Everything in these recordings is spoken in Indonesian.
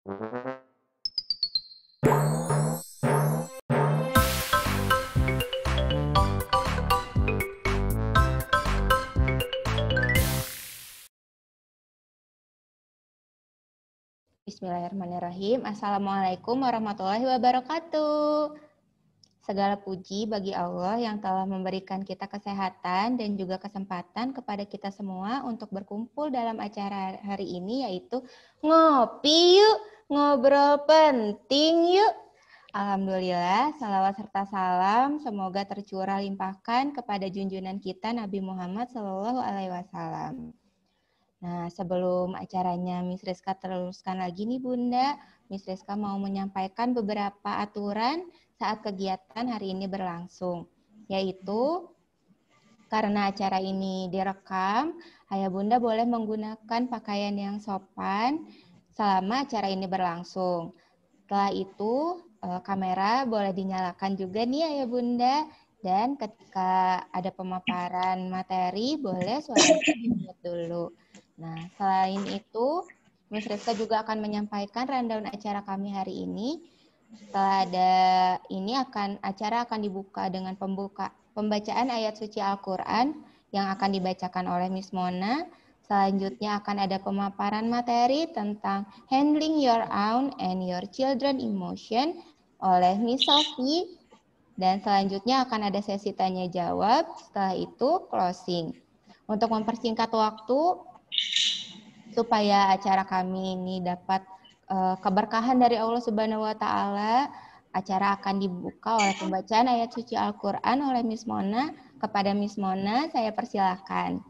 Bismillahirrahmanirrahim. Assalamualaikum warahmatullahi wabarakatuh. Segala puji bagi Allah yang telah memberikan kita kesehatan dan juga kesempatan kepada kita semua untuk berkumpul dalam acara hari ini, yaitu ngopi yuk, ngobrol penting yuk. Alhamdulillah, salawat serta salam semoga tercurah limpahkan kepada junjungan kita Nabi Muhammad SAW. Nah, sebelum acaranya Miss Rizka teruskan lagi nih Bunda, Miss Rizka mau menyampaikan beberapa aturan saat kegiatan hari ini berlangsung, yaitu karena acara ini direkam, Ayah Bunda boleh menggunakan pakaian yang sopan selama acara ini berlangsung. Setelah itu, kamera boleh dinyalakan juga nih Ayah Bunda, dan ketika ada pemaparan materi, boleh suaranya di-mute dulu. Nah, selain itu, Miss Rizka juga akan menyampaikan rundown acara kami hari ini. Setelah ada ini acara akan dibuka dengan pembacaan ayat suci Al-Quran yang akan dibacakan oleh Miss Mona. Selanjutnya akan ada pemaparan materi tentang handling your own and your children emotion oleh Miss Sophie. Dan selanjutnya akan ada sesi tanya jawab. Setelah itu closing. Untuk mempersingkat waktu, supaya acara kami ini dapat keberkahan dari Allah Subhanahu wa taala, acara akan dibuka oleh pembacaan ayat suci Al-Qur'an oleh Miss Mona. Kepada Miss Mona, saya persilahkan.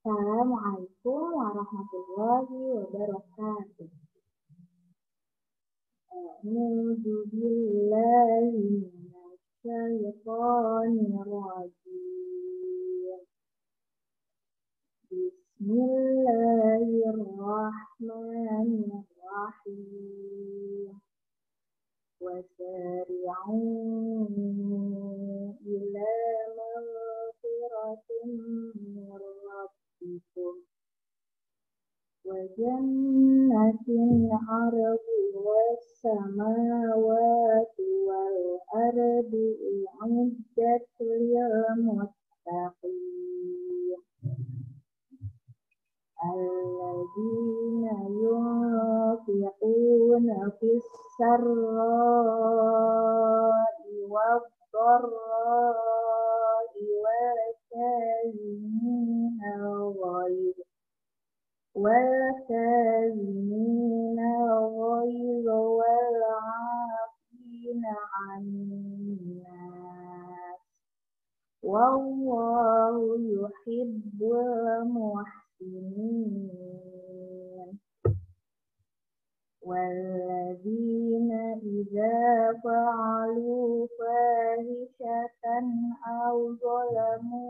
Assalamualaikum warahmatullahi wabarakatuh. A'udzu billahi minasyaitonir rajim. Bismillahirrahmanirrahim. Wasari'u ila maghfiratin min rabbikum wa jannatin 'arduha as-samawati wal ardu u'iddat lil muttaqin alladzina yunfiquna fis sarra'i wad dharra'i wal kaazimina al-ghayz wal 'afina 'anil nas wallahu yuhibbul muhsinin. Walladzina idza fa'alu fahishatan aw zalamu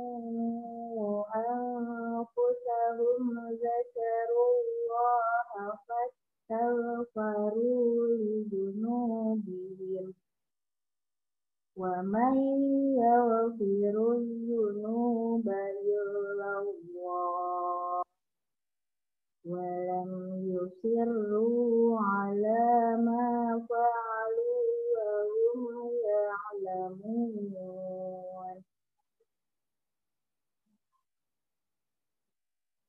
anfusahum dzakarullaha fastaghfaru lidzunubihim wa man yaghfiru dzunuba illallah wa lam yusirru ala ma fa'alu wa hum ya'lamun.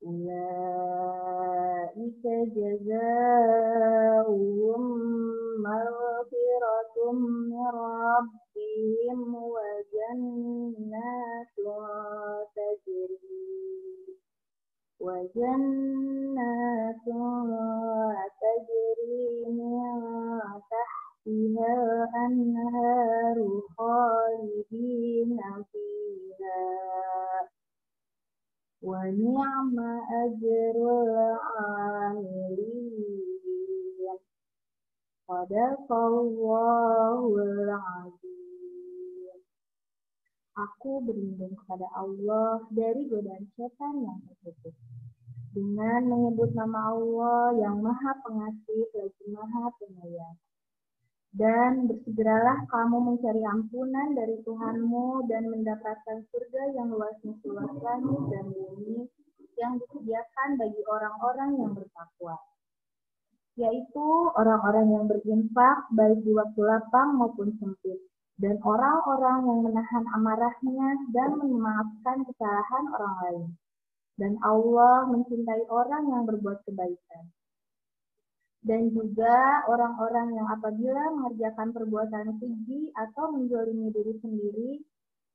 Ulaika jazaa'uhum maghfiratum min rabbihim wa jannatun tajri min tahtiha al-anharu khalidina fiha wa ni'ma ajrul 'amilin. Shadaqallahul 'azim. Aku berlindung kepada Allah dari godaan setan yang terkutuk. Dengan menyebut nama Allah yang Maha Pengasih lagi Maha Penyayang. Dan bersegeralah kamu mencari ampunan dari Tuhanmu dan mendapatkan surga yang luasnya seluas langit dan bumi yang disediakan bagi orang-orang yang bertakwa, yaitu orang-orang yang berinfak baik di waktu lapang maupun sempit, dan orang-orang yang menahan amarahnya dan memaafkan kesalahan orang lain. Dan Allah mencintai orang yang berbuat kebaikan. Dan juga orang-orang yang apabila mengerjakan perbuatan keji atau menzalimi diri sendiri,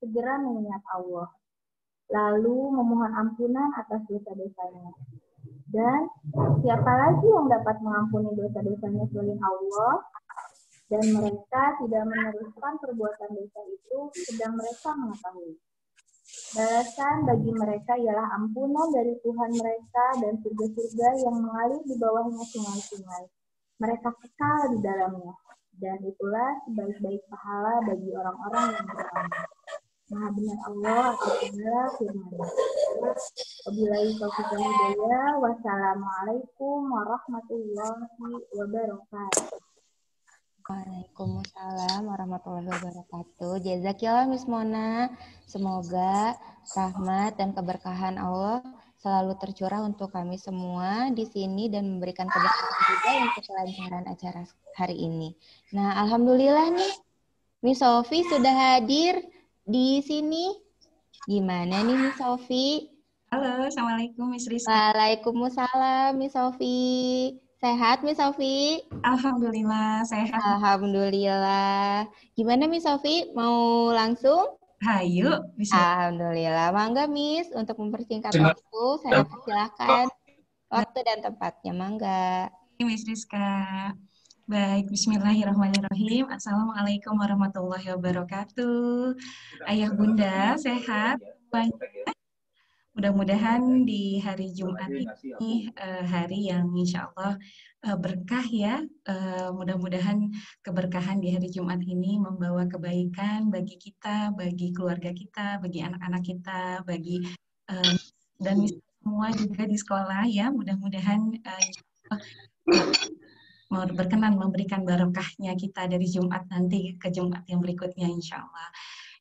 segera mengingat Allah, lalu memohon ampunan atas dosa-dosanya. Dan siapa lagi yang dapat mengampuni dosa-dosanya selain Allah? Dan mereka tidak meneruskan perbuatan dosa itu, sedang mereka mengetahui. Balasan bagi mereka ialah ampunan dari Tuhan mereka dan surga-surga yang mengalir di bawahnya sungai-sungai. Mereka kekal di dalamnya, dan itulah sebaik-baik pahala bagi orang-orang yang beramal. Maha benar Allah atas segala firman-Nya. Wabillahi taufiq wal hidayah. Wassalamualaikum warahmatullahi wabarakatuh. Waalaikumsalam warahmatullahi wabarakatuh. Jazakillah Miss Mona. Semoga rahmat dan keberkahan Allah selalu tercurah untuk kami semua di sini dan memberikan keberkahan juga untuk kelancaran acara hari ini. Nah, alhamdulillah nih, Miss Sofi sudah hadir di sini. Gimana nih Miss Sofi? Halo, Assalamualaikum Miss Rizka. Waalaikumsalam Miss Sofi. Sehat Miss Sofi? Alhamdulillah sehat. Alhamdulillah. Gimana Miss Sofi? Mau langsung? Hayu, bisa. Alhamdulillah. Mangga Miss, untuk mempersingkat waktu, saya persilahkan waktu dan tempatnya. Mangga. Miss Rizka. Baik, bismillahirrahmanirrahim. Assalamualaikum warahmatullahi wabarakatuh. Ayah bunda sehat? Mudah-mudahan di hari Jumat ini hari yang insya Allah berkah ya. Mudah-mudahan keberkahan di hari Jumat ini membawa kebaikan bagi kita, bagi keluarga kita, bagi anak-anak kita, bagi dan semua juga di sekolah ya. Mudah-mudahan insya Allah berkenan memberikan barokahnya kita dari Jumat nanti ke Jumat yang berikutnya insya Allah.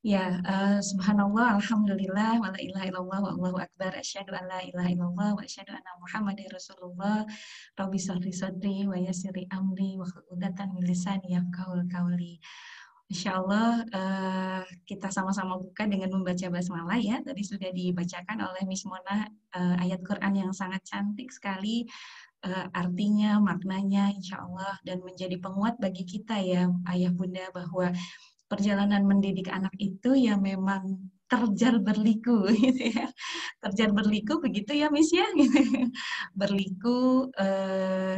Ya, subhanallah, alhamdulillah, wa la ilaha illallah, wa Allahu akbar, asyhadu an la ilaha illallah, wa asyhadu anna Muhammadar Rasulullah, rabbi shrah sadri wa yassir amri wa hlul min lisani yafqahu qawli. Insyaallah kita sama-sama buka dengan membaca basmalah ya. Tadi sudah dibacakan oleh Miss Mona ayat Quran yang sangat cantik sekali. Artinya, maknanya insya Allah dan menjadi penguat bagi kita ya ayah bunda bahwa perjalanan mendidik anak itu ya memang terjar berliku gitu ya. Terjar berliku begitu ya Miss ya. Berliku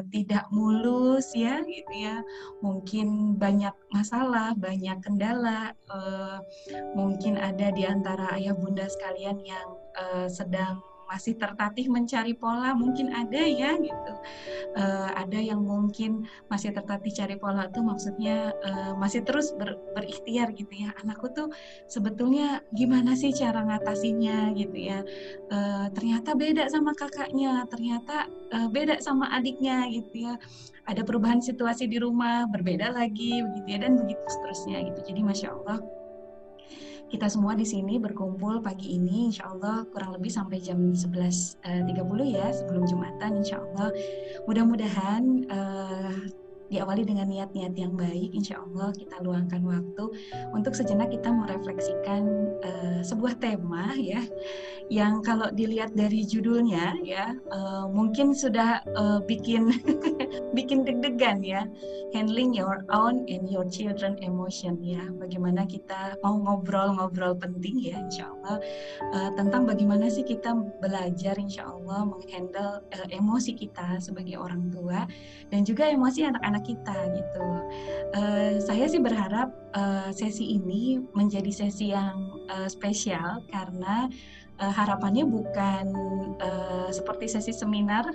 tidak mulus ya gitu ya. Mungkin banyak masalah, banyak kendala. Mungkin ada di antara ayah bunda sekalian yang sedang masih tertatih mencari pola, mungkin ada ya gitu. Ada yang mungkin masih tertatih cari pola tuh maksudnya masih terus berikhtiar gitu ya. Anakku tuh sebetulnya gimana sih cara ngatasinnya gitu ya. Ternyata beda sama kakaknya, ternyata beda sama adiknya gitu ya. Ada perubahan situasi di rumah, berbeda lagi begitu ya, dan begitu seterusnya gitu. Jadi Masya Allah, kita semua di sini berkumpul pagi ini insya Allah kurang lebih sampai jam 11.30 ya sebelum Jumatan insya Allah. Mudah-mudahan diawali dengan niat-niat yang baik, insya Allah kita luangkan waktu untuk sejenak kita merefleksikan sebuah tema ya, yang kalau dilihat dari judulnya ya mungkin sudah bikin bikin deg-degan ya, handling your own and your children emotion ya. Bagaimana kita mau ngobrol-ngobrol penting ya insya Allah tentang bagaimana sih kita belajar insya Allah menghandle emosi kita sebagai orang tua dan juga emosi anak-anak kita gitu. Saya sih berharap sesi ini menjadi sesi yang spesial karena harapannya bukan seperti sesi seminar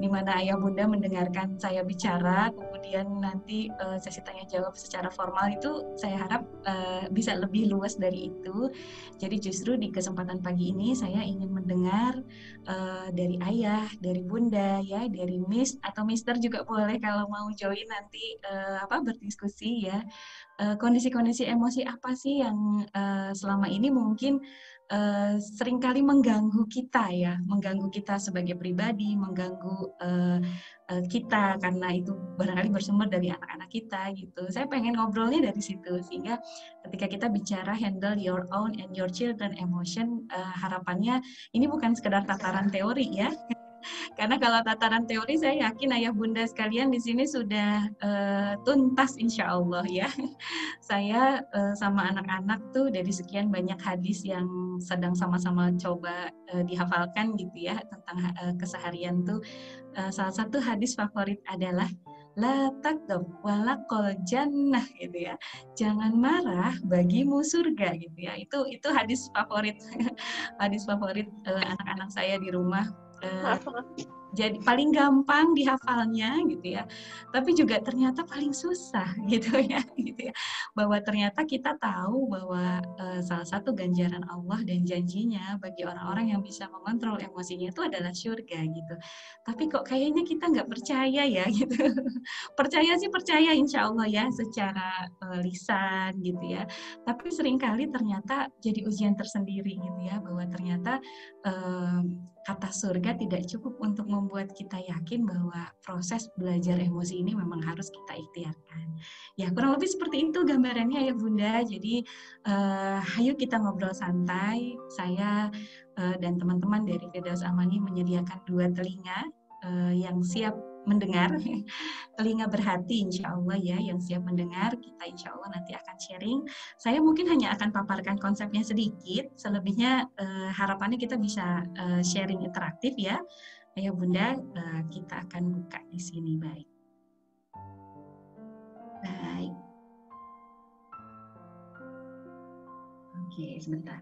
di mana ayah bunda mendengarkan saya bicara, kemudian nanti sesi tanya jawab secara formal. Itu saya harap bisa lebih luas dari itu. Jadi justru di kesempatan pagi ini saya ingin mendengar dari ayah, dari bunda, ya, dari Miss atau Mister juga boleh kalau mau join nanti berdiskusi ya. Kondisi-kondisi emosi apa sih yang selama ini mungkin seringkali mengganggu kita ya, mengganggu kita sebagai pribadi, mengganggu kita karena itu barangkali bersumber dari anak-anak kita gitu. Saya pengen ngobrolnya dari situ sehingga ketika kita bicara handle your own and your children emotion, harapannya ini bukan sekedar tataran teori ya. Karena kalau tataran teori saya yakin ayah bunda sekalian di sini sudah tuntas insya Allah ya. Saya sama anak-anak tuh dari sekian banyak hadis yang sedang sama-sama coba dihafalkan gitu ya tentang keseharian tuh. Salah satu hadis favorit adalah la takdab walakol jannah gitu ya. Jangan marah bagimu surga gitu ya. Itu hadis favorit hadis favorit anak-anak saya di rumah. Jadi paling gampang dihafalnya gitu ya, tapi juga ternyata paling susah gitu ya, bahwa ternyata kita tahu bahwa salah satu ganjaran Allah dan janjinya bagi orang-orang yang bisa mengontrol emosinya itu adalah surga gitu. Tapi kok kayaknya kita nggak percaya ya gitu. Percaya sih percaya insya Allah ya secara lisan gitu ya, tapi seringkali ternyata jadi ujian tersendiri gitu ya, bahwa ternyata kata surga tidak cukup untuk membuat kita yakin bahwa proses belajar emosi ini memang harus kita ikhtiarkan. Ya kurang lebih seperti itu gambarannya ya Bunda. Jadi ayo kita ngobrol santai. Saya dan teman-teman dari Firdaus Amani menyediakan 2 telinga yang siap mendengar, telinga berhati insya Allah ya, yang siap mendengar. Kita insya Allah nanti akan sharing. Saya mungkin hanya akan paparkan konsepnya sedikit, selebihnya harapannya kita bisa sharing interaktif ya. Ayo Bunda, kita akan buka di sini. Baik. Oke, sebentar.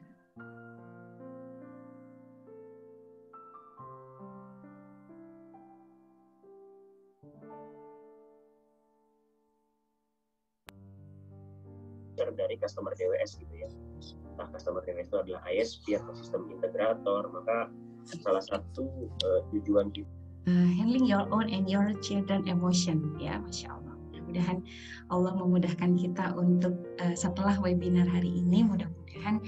Dari customer DWS gitu ya. Nah, customer DWS itu adalah ISP atau sistem integrator. Maka salah satu tujuan kita handling your own and your children emotion ya, Masya Allah. Mudah-mudahan Allah memudahkan kita untuk setelah webinar hari ini, mudah-mudahan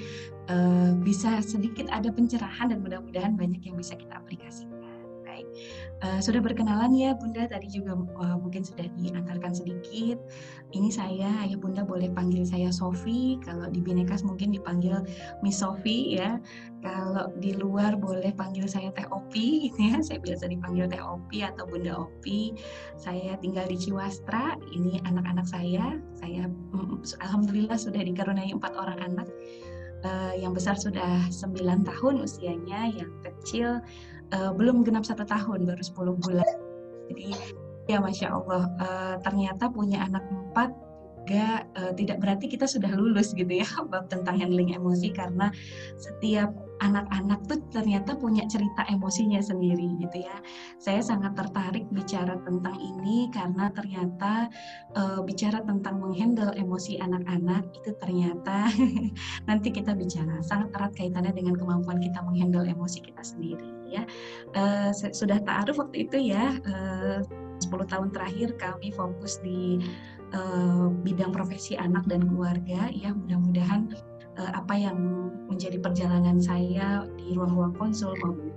bisa sedikit ada pencerahan dan mudah-mudahan banyak yang bisa kita aplikasikan. Baik, sudah berkenalan ya Bunda, tadi juga mungkin sudah diantarkan sedikit. Ini saya, ayah Bunda boleh panggil saya Sofi, kalau di Binekas mungkin dipanggil Miss Sofi ya. Kalau di luar boleh panggil saya Teh Opi gitu ya, saya biasa dipanggil Teh Opi atau Bunda Opi. Saya tinggal di Ciwastra, ini anak-anak saya alhamdulillah sudah dikaruniai 4 orang anak. Yang besar sudah 9 tahun usianya, yang kecil belum genap 1 tahun, baru 10 bulan. Jadi ya Masya Allah, ternyata punya anak 4 juga tidak berarti kita sudah lulus gitu ya bab tentang handling emosi, karena setiap anak-anak tuh ternyata punya cerita emosinya sendiri gitu ya. Saya sangat tertarik bicara tentang ini karena ternyata bicara tentang menghandle emosi anak-anak itu ternyata nanti kita bicara sangat erat kaitannya dengan kemampuan kita menghandle emosi kita sendiri ya. Sudah ta'aruf waktu itu ya, 10 tahun terakhir kami fokus di bidang profesi anak dan keluarga ya. Mudah-mudahan apa yang menjadi perjalanan saya di ruang-ruang konsul maupun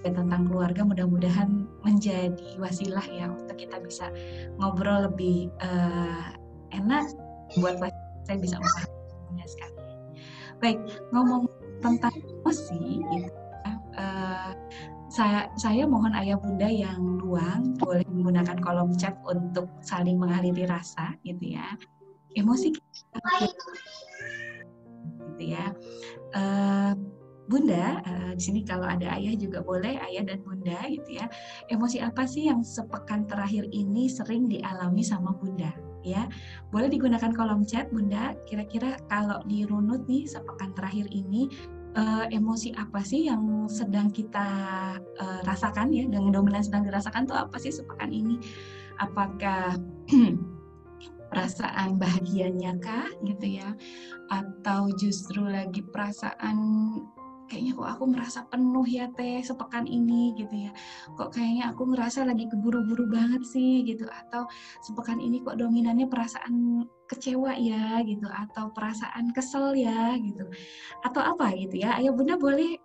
tentang keluarga mudah-mudahan menjadi wasilah ya untuk kita bisa ngobrol lebih enak, buat saya bisa memahaminya sekali. Baik, ngomong tentang emosi gitu, saya mohon ayah bunda yang luang boleh menggunakan kolom chat untuk saling mengaliri rasa gitu ya. Emosi kita gitu ya. Bunda, di sini kalau ada ayah juga boleh, ayah dan bunda gitu ya. Emosi apa sih yang sepekan terakhir ini sering dialami sama bunda? ya. Boleh digunakan kolom chat Bunda, kira-kira kalau dirunut nih sepekan terakhir ini, emosi apa sih yang sedang kita rasakan ya, dengan dominan sedang dirasakan tuh apa sih sepekan ini? Apakah perasaan bahagianya kah gitu ya, atau justru lagi perasaan kayaknya kok aku merasa penuh ya Teh sepekan ini gitu ya, kok kayaknya aku ngerasa lagi keburu-buru banget sih gitu, atau sepekan ini kok dominannya perasaan kecewa ya gitu, atau perasaan kesel ya gitu, atau apa gitu ya. Ayah Bunda boleh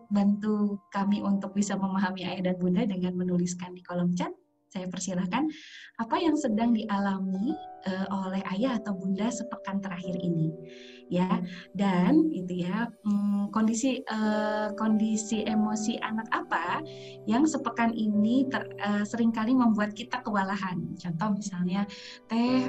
bantu kami untuk bisa memahami Ayah dan Bunda dengan menuliskan di kolom chat. Saya persilahkan apa yang sedang dialami oleh Ayah atau Bunda sepekan terakhir ini, ya. Dan itu ya, kondisi emosi anak apa yang sepekan ini seringkali membuat kita kewalahan. Contoh misalnya, Teh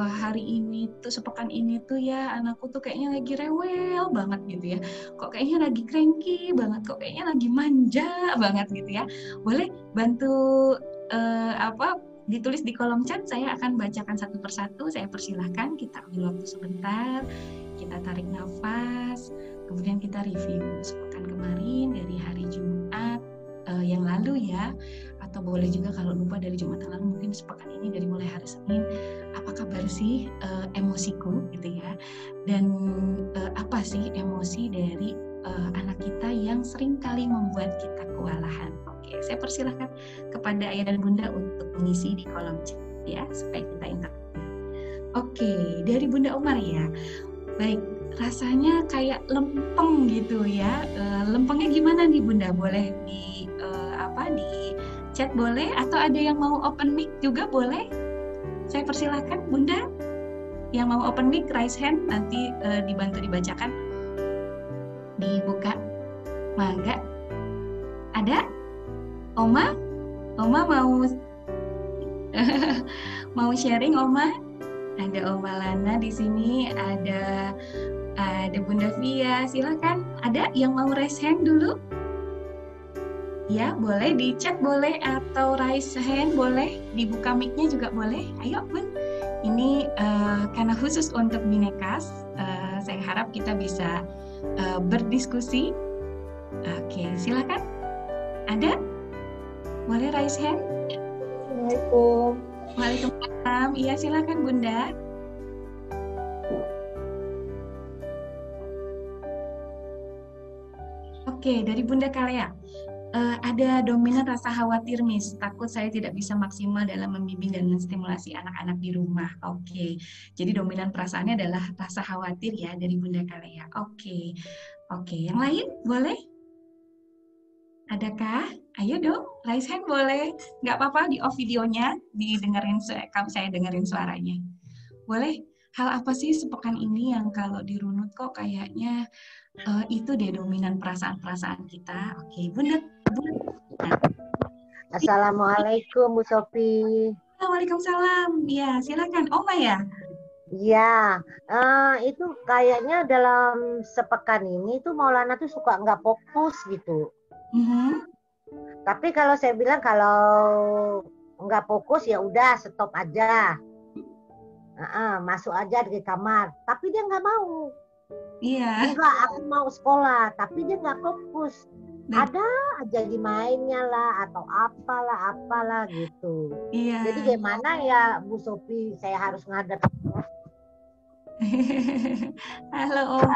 hari ini tuh sepekan ini tuh ya anakku tuh kayaknya lagi rewel banget gitu ya. Kok kayaknya lagi cranky banget, kok kayaknya lagi manja banget gitu ya. Boleh bantu ditulis di kolom chat, saya akan bacakan satu persatu. Saya persilahkan, kita ambil waktu sebentar, kita tarik nafas, kemudian kita review sepekan kemarin dari hari Jumat yang lalu ya, atau boleh juga kalau lupa dari Jumat yang lalu mungkin sepekan ini dari mulai hari Senin, apa kabar sih emosiku gitu ya, dan apa sih emosi dari anak kita yang seringkali membuat kita kewalahan. Oke, saya persilahkan kepada Ayah dan Bunda untuk mengisi di kolom chat ya, supaya kita interaktif. Oke, dari Bunda Umar ya. Baik, rasanya kayak lempeng gitu ya. Lempengnya gimana nih Bunda? Boleh di di chat boleh, atau ada yang mau open mic juga boleh. Saya persilahkan Bunda. Yang mau open mic raise hand, nanti dibantu dibacakan. Dibuka. Mangga. Ada? Oma mau mau sharing Oma? Ada Oma Lana di sini, ada Bunda Via, silakan. Ada yang mau raise hand dulu? Ya, boleh di chat boleh, atau raise hand boleh, dibuka mic-nya juga boleh. Ayo Bun. Ini karena khusus untuk Binekas, saya harap kita bisa berdiskusi. Oke, silakan. Ada? Boleh raise hand? Assalamualaikum. Waalaikumsalam. Iya, silakan Bunda. Oke, dari Bunda Kalea. Ada dominan rasa khawatir, Miss. Takut saya tidak bisa maksimal dalam membimbing dan menstimulasi anak-anak di rumah. Oke, jadi dominan perasaannya adalah rasa khawatir ya dari Bunda Kalea. Oke, yang lain boleh? Adakah? Ayo dong, raise hand boleh. Nggak apa-apa, di off videonya, didengerin, saya dengerin suaranya. Boleh? Hal apa sih sepekan ini yang kalau dirunut kok kayaknya itu deh dominan perasaan-perasaan kita. Oke, Bunda. Assalamualaikum Bu Sofi. Waalaikumsalam. Ya, silakan. Oma ya? Ya, itu kayaknya dalam sepekan ini tuh Maulana tuh suka nggak fokus gitu. Tapi kalau saya bilang kalau nggak fokus ya udah stop aja, masuk aja di kamar. Tapi dia nggak mau. Iya. Enggak, aku mau sekolah. Tapi dia nggak fokus. Ada aja di mainnya lah atau apalah gitu. Iya. Jadi gimana ya Bu Sofi, saya harus ngadep. Halo Om.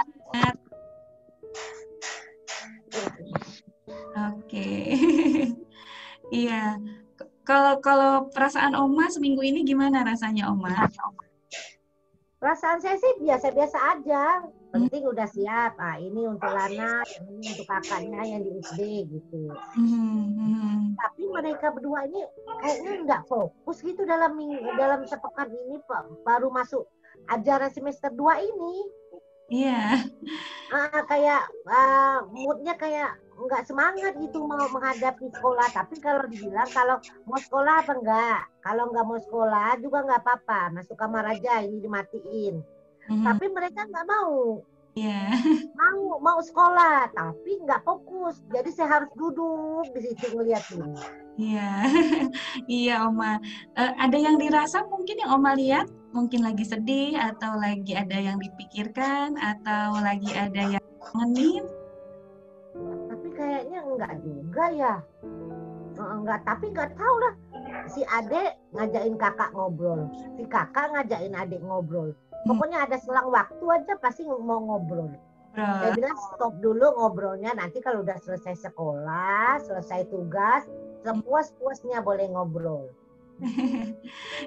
Oke. Iya. Kalau perasaan Oma seminggu ini gimana rasanya Oma? Perasaan saya sih biasa-biasa aja. Penting udah siap. Ini untuk Lana, ini untuk kakaknya yang di SD gitu. Tapi mereka berdua ini kayaknya nggak fokus gitu dalam sepekan ini, baru masuk ajaran semester 2 ini. Iya. Kayak moodnya kayak nggak semangat gitu mau menghadapi sekolah. Tapi kalau dibilang kalau mau sekolah apa enggak, kalau nggak mau sekolah juga nggak apa-apa, masuk kamar aja, ini dimatiin. Tapi mereka nggak mau. Iya. Mau sekolah, tapi nggak fokus. Jadi saya harus duduk di situ ngeliatin. Iya, iya Oma. Ada yang dirasa mungkin yang Oma lihat, mungkin lagi sedih atau lagi ada yang dipikirkan atau lagi ada yang ngenin? Tapi kayaknya enggak juga ya. Enggak, tapi nggak tahu lah. Si adek ngajakin kakak ngobrol, si kakak ngajakin adik ngobrol. Pokoknya ada selang waktu aja pasti mau ngobrol. Saya bilang stop dulu ngobrolnya, nanti kalau udah selesai sekolah, selesai tugas, sepuas-puasnya boleh ngobrol.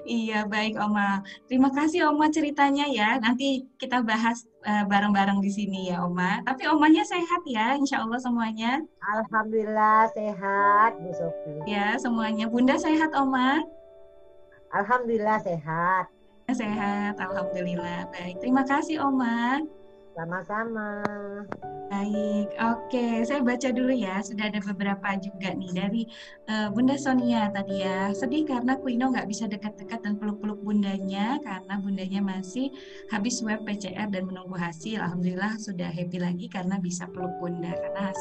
Iya, baik Oma. Terima kasih Oma ceritanya ya. Nanti kita bahas bareng-bareng di sini ya Oma. Tapi Omanya sehat ya, insya Allah semuanya. Alhamdulillah sehat Bu Sofi. Ya, semuanya. Bunda sehat Oma? Alhamdulillah sehat. Sehat, Alhamdulillah. Baik, terima kasih Oma. Sama-sama. Baik, oke. Saya baca dulu ya. Sudah ada beberapa juga nih dari Bunda Sonia tadi ya. Sedih karena Kuino nggak bisa dekat-dekat dan peluk-peluk bundanya karena bundanya masih habis swab PCR dan menunggu hasil. Alhamdulillah sudah happy lagi karena bisa peluk bunda karena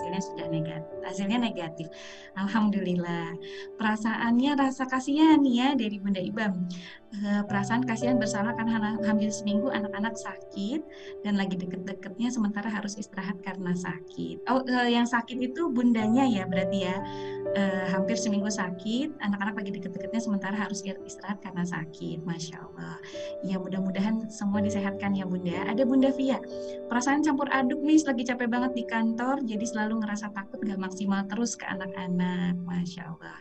hasilnya negatif. Alhamdulillah. Perasaannya rasa kasihan ya dari Bunda Ibam. Perasaan kasihan bersalah karena hampir seminggu anak-anak sakit dan lagi deket-deketnya sementara harus istirahat karena sakit. Yang sakit itu bundanya ya berarti ya. Hampir seminggu sakit, anak-anak lagi deket-deketnya sementara harus istirahat karena sakit. Masya Allah. Ya mudah-mudahan semua disehatkan ya Bunda. Ada Bunda Via, perasaan campur aduk Miss, lagi capek banget di kantor, jadi selalu ngerasa takut gak maksimal terus ke anak-anak. Masya Allah.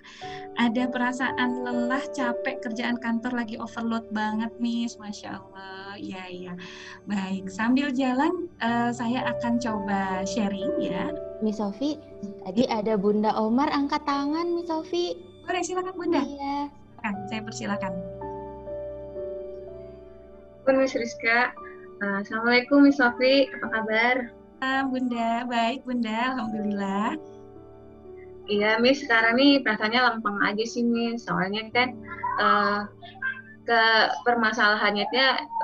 Ada perasaan lelah, capek, kerjaan kantor lagi overload banget Miss. Masya Allah. Iya. Baik, sambil jalan saya akan coba sharing ya. Miss Sofi, tadi ada Bunda Omar angkat tangan, Miss Sofi. Boleh, silakan Bunda. Iya. Saya persilakan. Miss Rizka. Assalamualaikum Miss Sofi, apa kabar? Bunda, baik Bunda, Alhamdulillah. Iya Miss, sekarang nih perasaannya lempeng aja sih Miss. Soalnya kan ke permasalahannya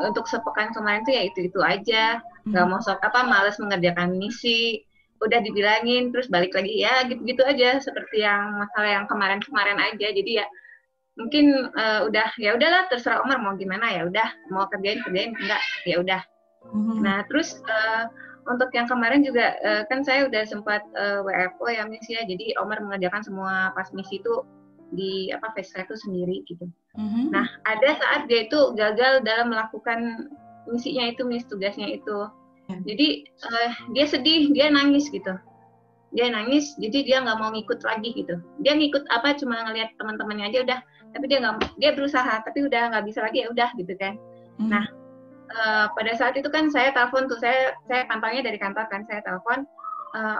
untuk sepekan kemarin tuh ya itu aja. Gak mau males mengerjakan misi. Udah dibilangin terus balik lagi ya gitu-gitu aja seperti yang masalah yang kemarin-kemarin aja. Jadi ya mungkin udahlah terserah Omar mau gimana ya udah mau kerjain enggak ya udah. Nah terus untuk yang kemarin juga kan saya udah sempat WFO ya Miss ya. Jadi Omar mengerjakan semua pas misi itu di fast track itu sendiri gitu. Nah ada saat dia itu gagal dalam melakukan misinya itu Miss, tugasnya itu. Jadi dia sedih, dia nangis gitu. Dia nangis, jadi dia nggak mau ngikut lagi gitu. Dia ngikut cuma ngelihat teman-temannya aja udah, tapi dia berusaha, tapi udah nggak bisa lagi ya udah gitu kan. Nah pada saat itu kan saya telepon tuh, saya pantaunya dari kantor kan, saya telepon,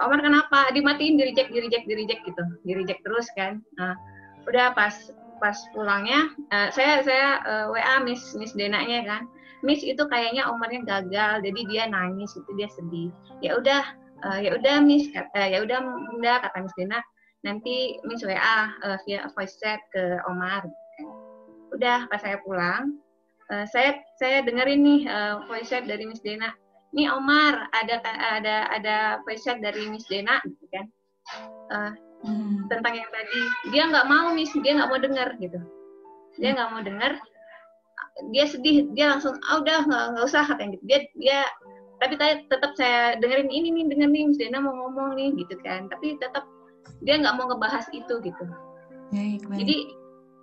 Omar kenapa? Dimatiin, di reject gitu, di reject terus kan. Nah udah pas pulangnya saya WA Miss Denanya kan. Miss itu kayaknya Omarnya gagal, jadi dia nangis itu, dia sedih. Ya udah Miss, ya udah Bunda, kata Miss Dena, nanti Miss WA via voice chat ke Omar. Udah pas saya pulang, saya dengerin nih voice chat dari Miss Dena. Nih Omar, ada voice chat dari Miss Dena gitu kan. Tentang yang tadi, dia nggak mau Miss, dia nggak mau dengar gitu. Dia nggak mau dengar. Dia sedih, dia langsung udah nggak usah katanya gitu. Dia tapi tetap saya dengerin denger nih Miss Dena mau ngomong nih gitu kan, tapi tetap dia nggak mau ngebahas itu gitu. Baik.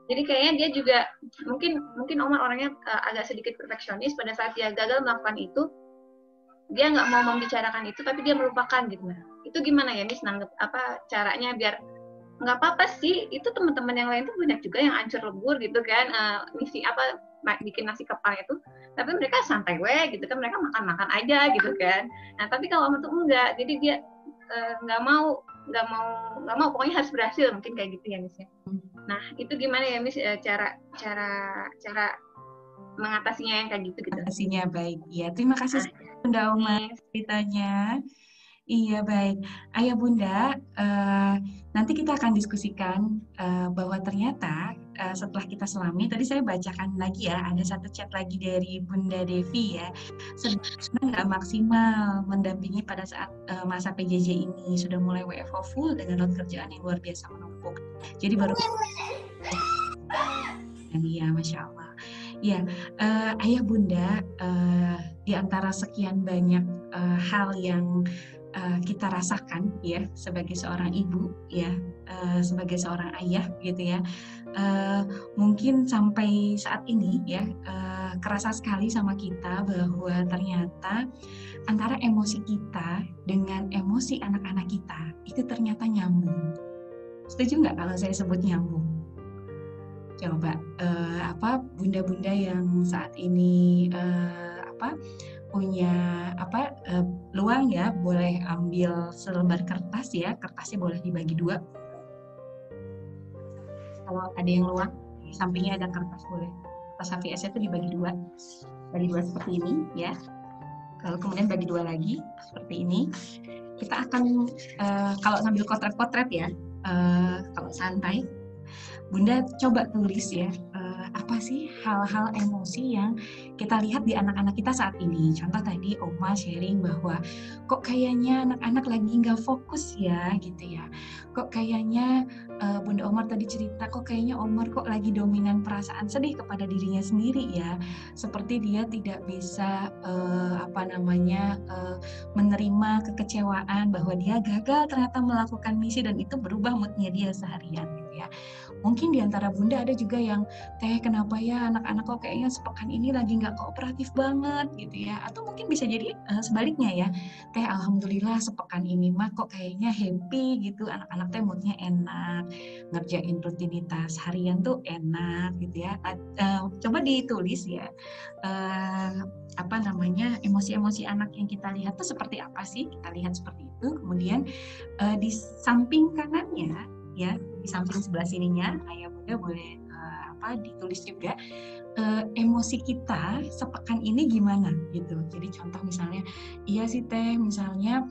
Jadi kayaknya dia juga mungkin Omar orangnya agak sedikit perfeksionis. Pada saat dia gagal melakukan itu, dia nggak mau membicarakan itu, tapi dia melupakan gitu. Nah itu gimana ya Miss, nanggep caranya biar nggak apa-apa sih, itu teman-teman yang lain tuh banyak juga yang hancur lebur gitu kan, misi bikin nasi kepal itu, tapi mereka santai gitu kan, mereka makan aja gitu kan. Nah tapi kalau Omar tuh enggak, jadi dia nggak mau pokoknya harus berhasil, mungkin kayak gitu ya Miss ya. Nah itu gimana ya Miss, cara mengatasinya yang kayak gitu. Mengatasinya baik ya, terima kasih Bunda Omar ceritanya. Iya baik, Ayah Bunda, nanti kita akan diskusikan bahwa ternyata setelah kita selami, tadi saya bacakan lagi ya, ada satu chat lagi dari Bunda Devi ya. Sebenarnya nggak maksimal mendampingi pada saat masa PJJ ini, sudah mulai WFO full dengan load kerjaan yang luar biasa menumpuk. Jadi baru ya, Masya Allah. Ya, Ayah Bunda, di antara sekian banyak hal yang kita rasakan ya sebagai seorang ibu ya, sebagai seorang ayah gitu ya, mungkin sampai saat ini ya kerasa sekali sama kita bahwa ternyata antara emosi kita dengan emosi anak-anak kita itu ternyata nyambung. Setuju nggak kalau saya sebut nyambung? Coba bunda-bunda yang saat ini punya luang ya, boleh ambil selembar kertas ya, kertasnya boleh dibagi dua. Kalau ada yang luang, di sampingnya ada kertas, boleh kertas HVS itu dibagi dua seperti ini ya. Kalau kemudian bagi dua lagi seperti ini, kita akan kalau sambil potret-potret ya, kalau santai, Bunda coba tulis ya, apa sih hal-hal emosi yang kita lihat di anak-anak kita saat ini. Contoh tadi Oma sharing bahwa kok kayaknya anak-anak lagi nggak fokus ya gitu ya. Kok kayaknya Bunda Omar tadi cerita, kok kayaknya Omar kok lagi dominan perasaan sedih kepada dirinya sendiri ya. Seperti dia tidak bisa menerima kekecewaan bahwa dia gagal ternyata melakukan misi dan itu berubah moodnya dia seharian gitu ya. Mungkin di antara Bunda ada juga yang kenapa ya anak-anak kok kayaknya sepekan ini lagi nggak kooperatif banget gitu ya. Atau mungkin bisa jadi sebaliknya ya, alhamdulillah sepekan ini mah kok kayaknya happy gitu, anak-anak moodnya enak, ngerjain rutinitas harian tuh enak gitu ya. Coba ditulis ya, emosi-emosi anak yang kita lihat tuh seperti apa sih, kita lihat seperti itu. Kemudian di samping kanannya ya, di samping sebelah sininya Ayah Bunda boleh ditulis juga emosi kita sepekan ini gimana gitu. Jadi contoh misalnya, iya sih Teh, misalnya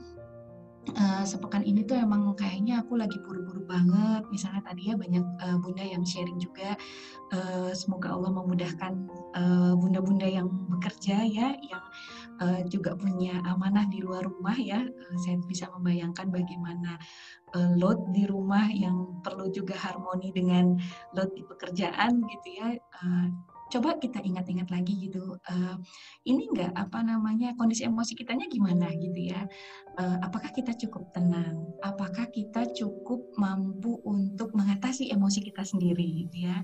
sepekan ini tuh emang kayaknya aku lagi buru-buru banget. Misalnya tadi ya banyak Bunda yang sharing juga, semoga Allah memudahkan bunda-bunda yang bekerja ya, yang juga punya amanah di luar rumah ya. Saya bisa membayangkan bagaimana load di rumah yang perlu juga harmoni dengan load di pekerjaan gitu ya. Coba kita ingat-ingat lagi gitu, ini enggak kondisi emosi kitanya gimana gitu ya. Apakah kita cukup tenang? Apakah kita cukup mampu untuk mengatasi emosi kita sendiri gitu ya.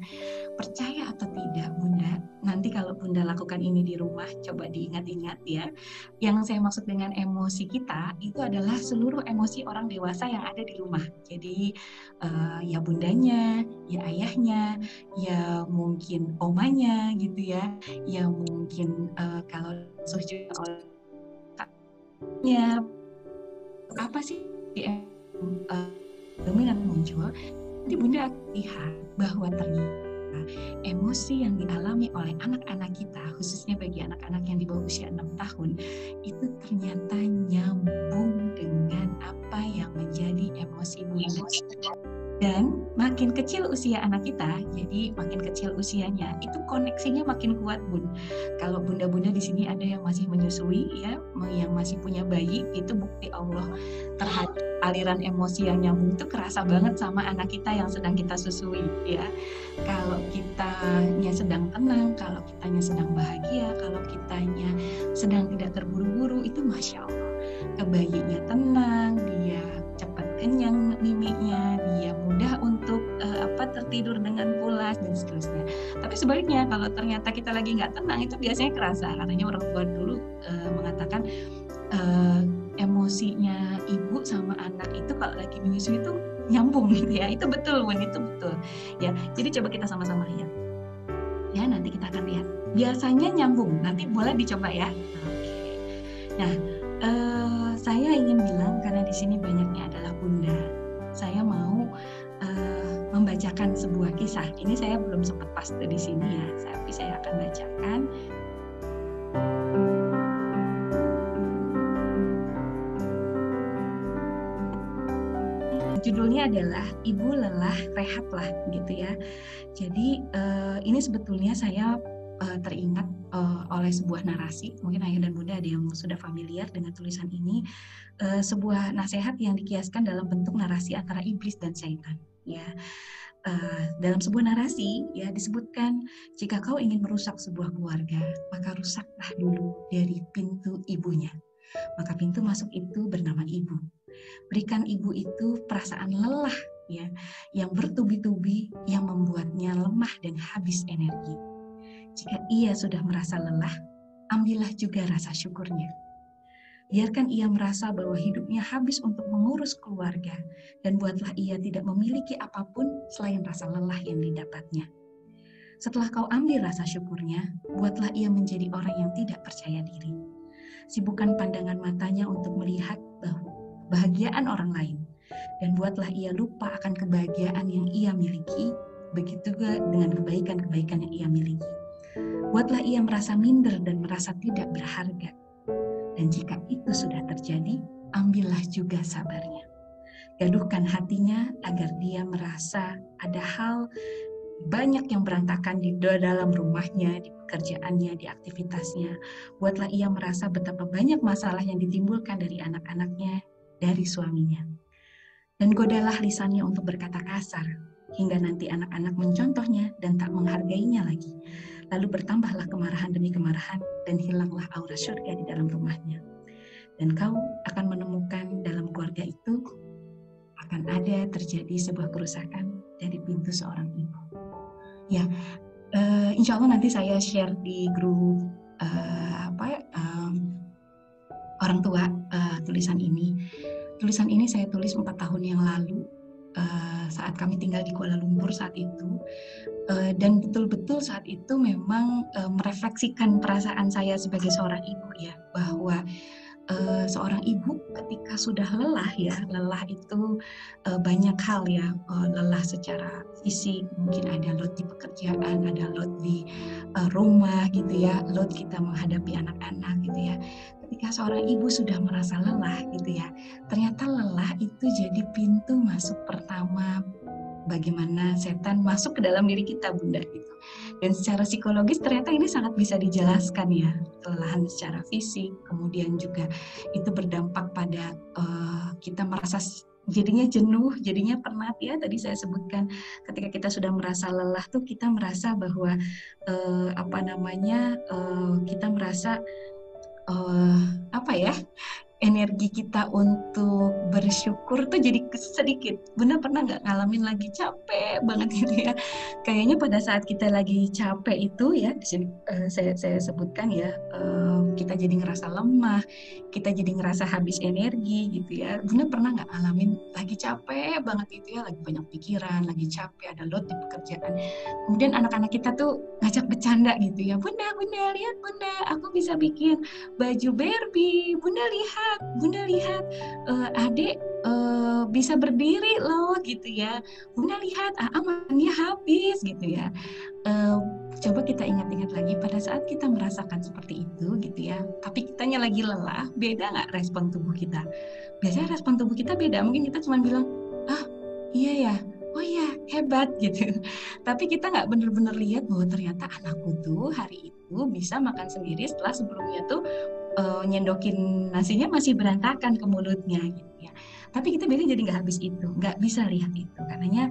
Percaya atau tidak Bunda, nanti kalau Bunda lakukan ini di rumah, coba diingat-ingat ya. Yang saya maksud dengan emosi kita itu adalah seluruh emosi orang dewasa yang ada di rumah. Jadi ya bundanya, ya ayahnya, ya mungkin omanya gitu ya, ya mungkin kalau juga olehnya apa sih dominan muncul, nanti Bunda lihat bahwa ternyata emosi yang dialami oleh anak-anak kita, khususnya bagi anak-anak yang di bawah usia 6 tahun, itu ternyata nyambung dengan apa yang menjadi emosi Bunda. Dan makin kecil usia anak kita, jadi makin kecil usianya, itu koneksinya makin kuat Bun. Kalau bunda-bunda di sini ada yang masih menyusui ya, yang masih punya bayi, itu bukti Allah terhadap aliran emosi yang nyambung itu kerasa banget sama anak kita yang sedang kita susui ya. Kalau kitanya sedang tenang, kalau kitanya sedang bahagia, kalau kitanya sedang tidak terburu-buru, itu Masya Allah. Kebayinya tenang, dia cepat kenyang mimiknya, dia mudah untuk tertidur dengan pulas dan seterusnya. Tapi sebaliknya kalau ternyata kita lagi nggak tenang, itu biasanya kerasa. Katanya orang tua dulu mengatakan emosinya ibu sama anak itu kalau lagi menyusui itu nyambung gitu ya. Itu betul Bun, itu betul ya. Jadi coba kita sama-sama lihat ya, nanti kita akan lihat biasanya nyambung. Nanti boleh dicoba ya. Nah, saya ingin bilang karena di sini banyaknya adalah bunda, saya mau membacakan sebuah kisah. Ini saya belum sempat paste di sini ya, tapi saya akan bacakan. judulnya adalah Ibu Lelah Rehatlah gitu ya. Jadi ini sebetulnya saya teringat oleh sebuah narasi, mungkin ayah dan bunda ada yang sudah familiar dengan tulisan ini, sebuah nasihat yang dikiaskan dalam bentuk narasi antara iblis dan syaitan. Ya, dalam sebuah narasi ya disebutkan, jika kau ingin merusak sebuah keluarga, maka rusaklah dulu dari pintu ibunya. Maka pintu masuk itu bernama ibu. Berikan ibu itu perasaan lelah ya, yang bertubi-tubi yang membuatnya lemah dan habis energi. Jika ia sudah merasa lelah, ambillah juga rasa syukurnya. Biarkan ia merasa bahwa hidupnya habis untuk mengurus keluarga, dan buatlah ia tidak memiliki apapun selain rasa lelah yang didapatnya. Setelah kau ambil rasa syukurnya, buatlah ia menjadi orang yang tidak percaya diri. Sibukkan pandangan matanya untuk melihat kebahagiaan orang lain, dan buatlah ia lupa akan kebahagiaan yang ia miliki, begitu juga dengan kebaikan-kebaikan yang ia miliki. Buatlah ia merasa minder dan merasa tidak berharga. Dan jika itu sudah terjadi, ambillah juga sabarnya. Gaduhkan hatinya agar dia merasa ada hal banyak yang berantakan di dalam rumahnya, di pekerjaannya, di aktivitasnya. Buatlah ia merasa betapa banyak masalah yang ditimbulkan dari anak-anaknya, dari suaminya. Dan godalah lisannya untuk berkata kasar, hingga nanti anak-anak mencontohnya dan tak menghargainya lagi. Lalu bertambahlah kemarahan demi kemarahan, dan hilanglah aura surga di dalam rumahnya. Dan kau akan menemukan dalam keluarga itu akan ada terjadi sebuah kerusakan dari pintu seorang ibu. Ya, insya Allah nanti saya share di grup orang tua tulisan ini. Tulisan ini saya tulis 4 tahun yang lalu saat kami tinggal di Kuala Lumpur saat itu. Dan betul-betul saat itu memang merefleksikan perasaan saya sebagai seorang ibu ya, bahwa seorang ibu ketika sudah lelah ya, lelah itu banyak hal ya, lelah secara fisik, mungkin ada load di pekerjaan, ada load di rumah gitu ya, load kita menghadapi anak-anak gitu ya. Ketika seorang ibu sudah merasa lelah gitu ya, ternyata lelah itu jadi pintu masuk pertama bagaimana setan masuk ke dalam diri kita, Bunda gitu. Dan secara psikologis ternyata ini sangat bisa dijelaskan ya, kelelahan secara fisik, kemudian juga itu berdampak pada kita merasa jadinya jenuh, jadinya penat ya. Tadi saya sebutkan ketika kita sudah merasa lelah tuh kita merasa bahwa kita merasa energi kita untuk bersyukur tuh jadi sedikit. Bunda pernah nggak ngalamin lagi capek banget gitu ya? Kayaknya pada saat kita lagi capek itu ya, di sini saya sebutkan ya, kita jadi ngerasa lemah, kita jadi ngerasa habis energi gitu ya. Bunda pernah nggak ngalamin lagi capek banget itu ya, lagi banyak pikiran, lagi capek, ada load di pekerjaan. Kemudian anak-anak kita tuh ngajak bercanda gitu ya, Bunda lihat Bunda, aku bisa bikin baju Barbie. Bunda lihat adik bisa berdiri loh gitu ya. Bunda lihat makannya habis gitu ya. Coba kita ingat-ingat lagi pada saat kita merasakan seperti itu gitu ya, tapi kitanya lagi lelah, beda nggak respon tubuh kita? Biasanya respon tubuh kita beda, mungkin kita cuma bilang iya ya, oh ya hebat gitu. Tapi kita nggak benar-benar lihat bahwa ternyata anakku tuh hari itu bisa makan sendiri setelah sebelumnya tuh nyendokin nasinya masih berantakan ke mulutnya gitu ya. Tapi kita biasanya jadi nggak habis itu, nggak bisa lihat itu. Karenanya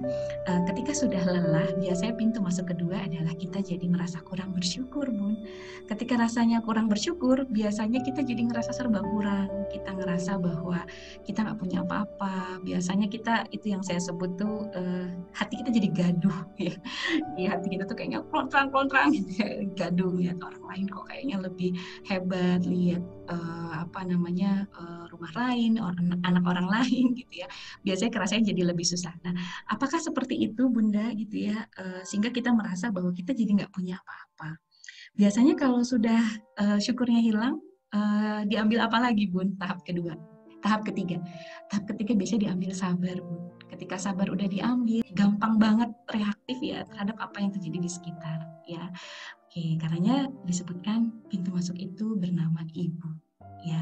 ketika sudah lelah, biasanya pintu masuk kedua adalah kita jadi merasa kurang bersyukur, Bun. Ketika rasanya kurang bersyukur, biasanya kita jadi ngerasa serba kurang. Kita ngerasa bahwa kita nggak punya apa-apa. Biasanya kita, itu yang saya sebut tuh, hati kita jadi gaduh. Ya. Di hati kita tuh kayaknya klontrang gitu ya, gaduh. Lihat orang lain kok kayaknya lebih hebat, lihat rumah lain, anak orang lain gitu ya. Biasanya kerasanya jadi lebih susah. Nah, apakah seperti itu Bunda gitu ya, sehingga kita merasa bahwa kita jadi nggak punya apa-apa. Biasanya kalau sudah syukurnya hilang, diambil apa lagi Bun? Tahap ketiga biasanya diambil sabar Bun. Ketika sabar udah diambil, gampang banget reaktif ya terhadap apa yang terjadi di sekitar ya. Oke, karenanya disebutkan pintu masuk itu bernama ibu. Ya,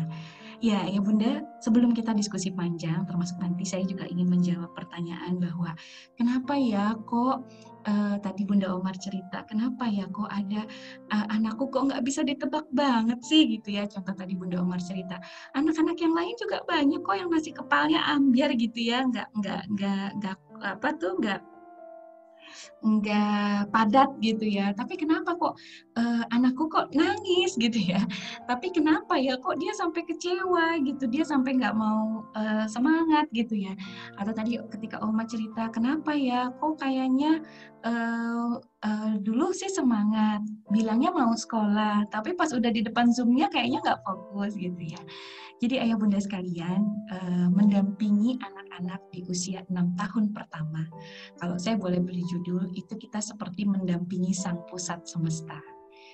Ya, ya Bunda, sebelum kita diskusi panjang, termasuk nanti saya juga ingin menjawab pertanyaan bahwa kenapa ya kok tadi Bunda Omar cerita, kenapa ya kok ada anakku kok nggak bisa ditebak banget sih gitu ya. Contoh tadi Bunda Omar cerita, anak-anak yang lain juga banyak kok yang masih kepalanya ambiar gitu ya, nggak apa tuh nggak padat gitu ya. Tapi kenapa kok anakku kok nangis gitu ya? Tapi kenapa ya kok dia sampai kecewa gitu? Dia sampai nggak mau semangat gitu ya? Atau tadi ketika Oma cerita, kenapa ya kok kayaknya dulu sih semangat, bilangnya mau sekolah, tapi pas udah di depan Zoom-nya kayaknya nggak fokus gitu ya. Jadi ayah bunda sekalian, mendampingi anak-anak di usia 6 tahun pertama. Kalau saya boleh beri judul, itu kita seperti mendampingi sang pusat semesta.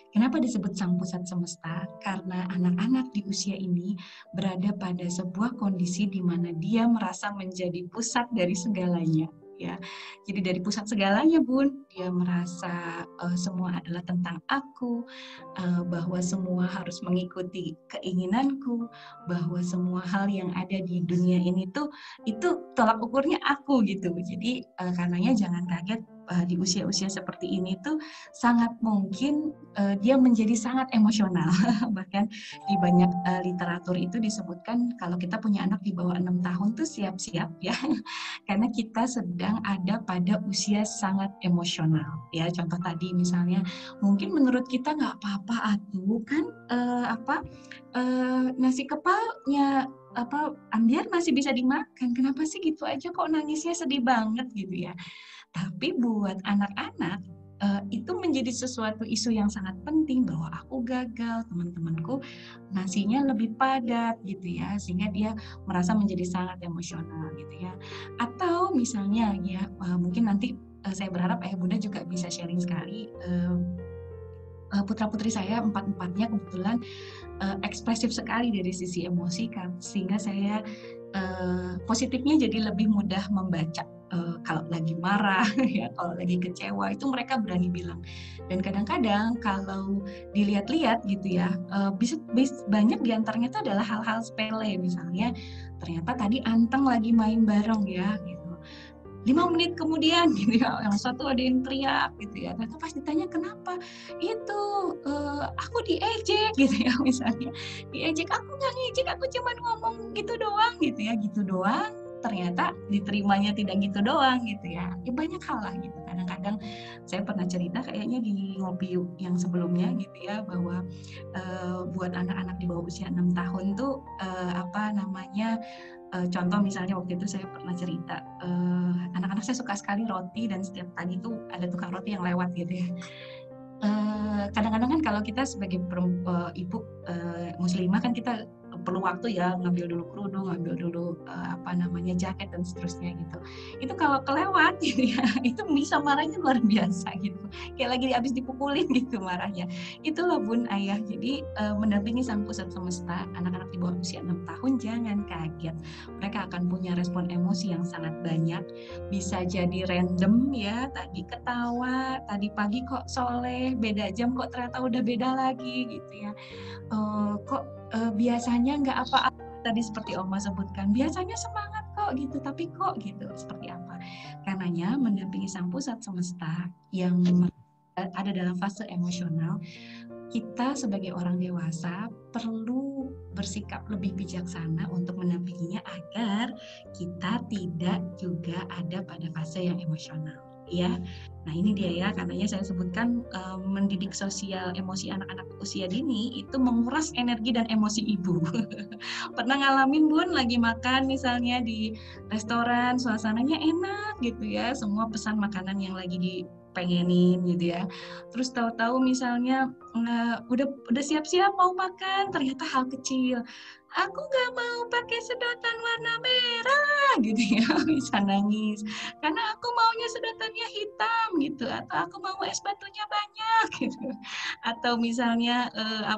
Kenapa disebut sang pusat semesta? Karena anak-anak di usia ini berada pada sebuah kondisi di mana dia merasa menjadi pusat dari segalanya. Ya, jadi dari pusat segalanya Bun, dia merasa semua adalah tentang aku, bahwa semua harus mengikuti keinginanku, bahwa semua hal yang ada di dunia ini tuh itu tolak ukurnya aku gitu. Jadi karenanya jangan kaget di usia-usia seperti ini tuh sangat mungkin dia menjadi sangat emosional. Bahkan di banyak literatur itu disebutkan kalau kita punya anak di bawah 6 tahun tuh siap-siap ya. Karena kita sedang ada pada usia sangat emosional. Ya, contoh tadi misalnya mungkin menurut kita nggak apa-apa atuh kan nasi kepalnya ambiar masih bisa dimakan. Kenapa sih gitu aja kok nangisnya sedih banget gitu ya. Tapi buat anak-anak itu menjadi sesuatu isu yang sangat penting bahwa aku gagal, teman-temanku nasinya lebih padat gitu ya, sehingga dia merasa menjadi sangat emosional gitu ya. Atau misalnya ya mungkin nanti saya berharap ayah bunda juga bisa sharing sekali. Putra-putri saya empat-empatnya kebetulan ekspresif sekali dari sisi emosi, sehingga saya positifnya jadi lebih mudah membaca. Kalau lagi marah, ya, kalau lagi kecewa itu mereka berani bilang. Dan kadang-kadang kalau dilihat-lihat gitu ya, bisa banyak diantaranya itu adalah hal-hal sepele, misalnya ternyata tadi anteng lagi main bareng ya, gitu. 5 menit kemudian gitu ya, yang satu ada yang teriak gitu ya. Ternyata pas ditanya kenapa, itu aku diejek gitu ya misalnya. Diejek, aku nggak ngejek, aku cuma ngomong gitu doang gitu ya, gitu doang. Ternyata diterimanya tidak gitu doang gitu ya. Ya banyak hal lah gitu. Kadang-kadang saya pernah cerita kayaknya di Ngopi yang sebelumnya gitu ya, bahwa buat anak-anak di bawah usia 6 tahun tuh contoh misalnya waktu itu saya pernah cerita, anak-anak saya suka sekali roti dan setiap pagi tuh ada tukang roti yang lewat gitu ya. Kadang-kadang kan kalau kita sebagai ibu muslimah kan kita perlu waktu ya, ngambil dulu kerudung, ngambil dulu jaket dan seterusnya gitu. Itu kalau kelewat gitu ya, itu bisa marahnya luar biasa gitu. Kayak lagi habis dipukulin gitu marahnya. Itulah Bun Ayah. Jadi mendampingi sang pusat semesta, anak-anak di bawah usia 6 tahun jangan kaget. Mereka akan punya respon emosi yang sangat banyak. Bisa jadi random ya, tadi ketawa, tadi pagi kok soleh, beda jam kok ternyata udah beda lagi gitu ya. Biasanya nggak apa-apa, tadi seperti Oma sebutkan, biasanya semangat kok gitu, tapi kok gitu, seperti apa? Karenanya mendampingi sang pusat semesta yang ada dalam fase emosional, kita sebagai orang dewasa perlu bersikap lebih bijaksana untuk mendampinginya agar kita tidak juga ada pada fase yang emosional. Ya, nah ini dia ya, katanya saya sebutkan mendidik sosial emosi anak-anak usia dini itu menguras energi dan emosi ibu. Pernah ngalamin Bun lagi makan misalnya di restoran, suasananya enak gitu ya, semua pesan makanan yang lagi dipengenin gitu ya. Terus tahu-tahu misalnya udah siap-siap mau makan, ternyata hal kecil. Aku nggak mau pakai sedotan warna merah gitu ya, bisa nangis karena aku maunya sedotannya hitam gitu, atau aku mau es batunya banyak gitu, atau misalnya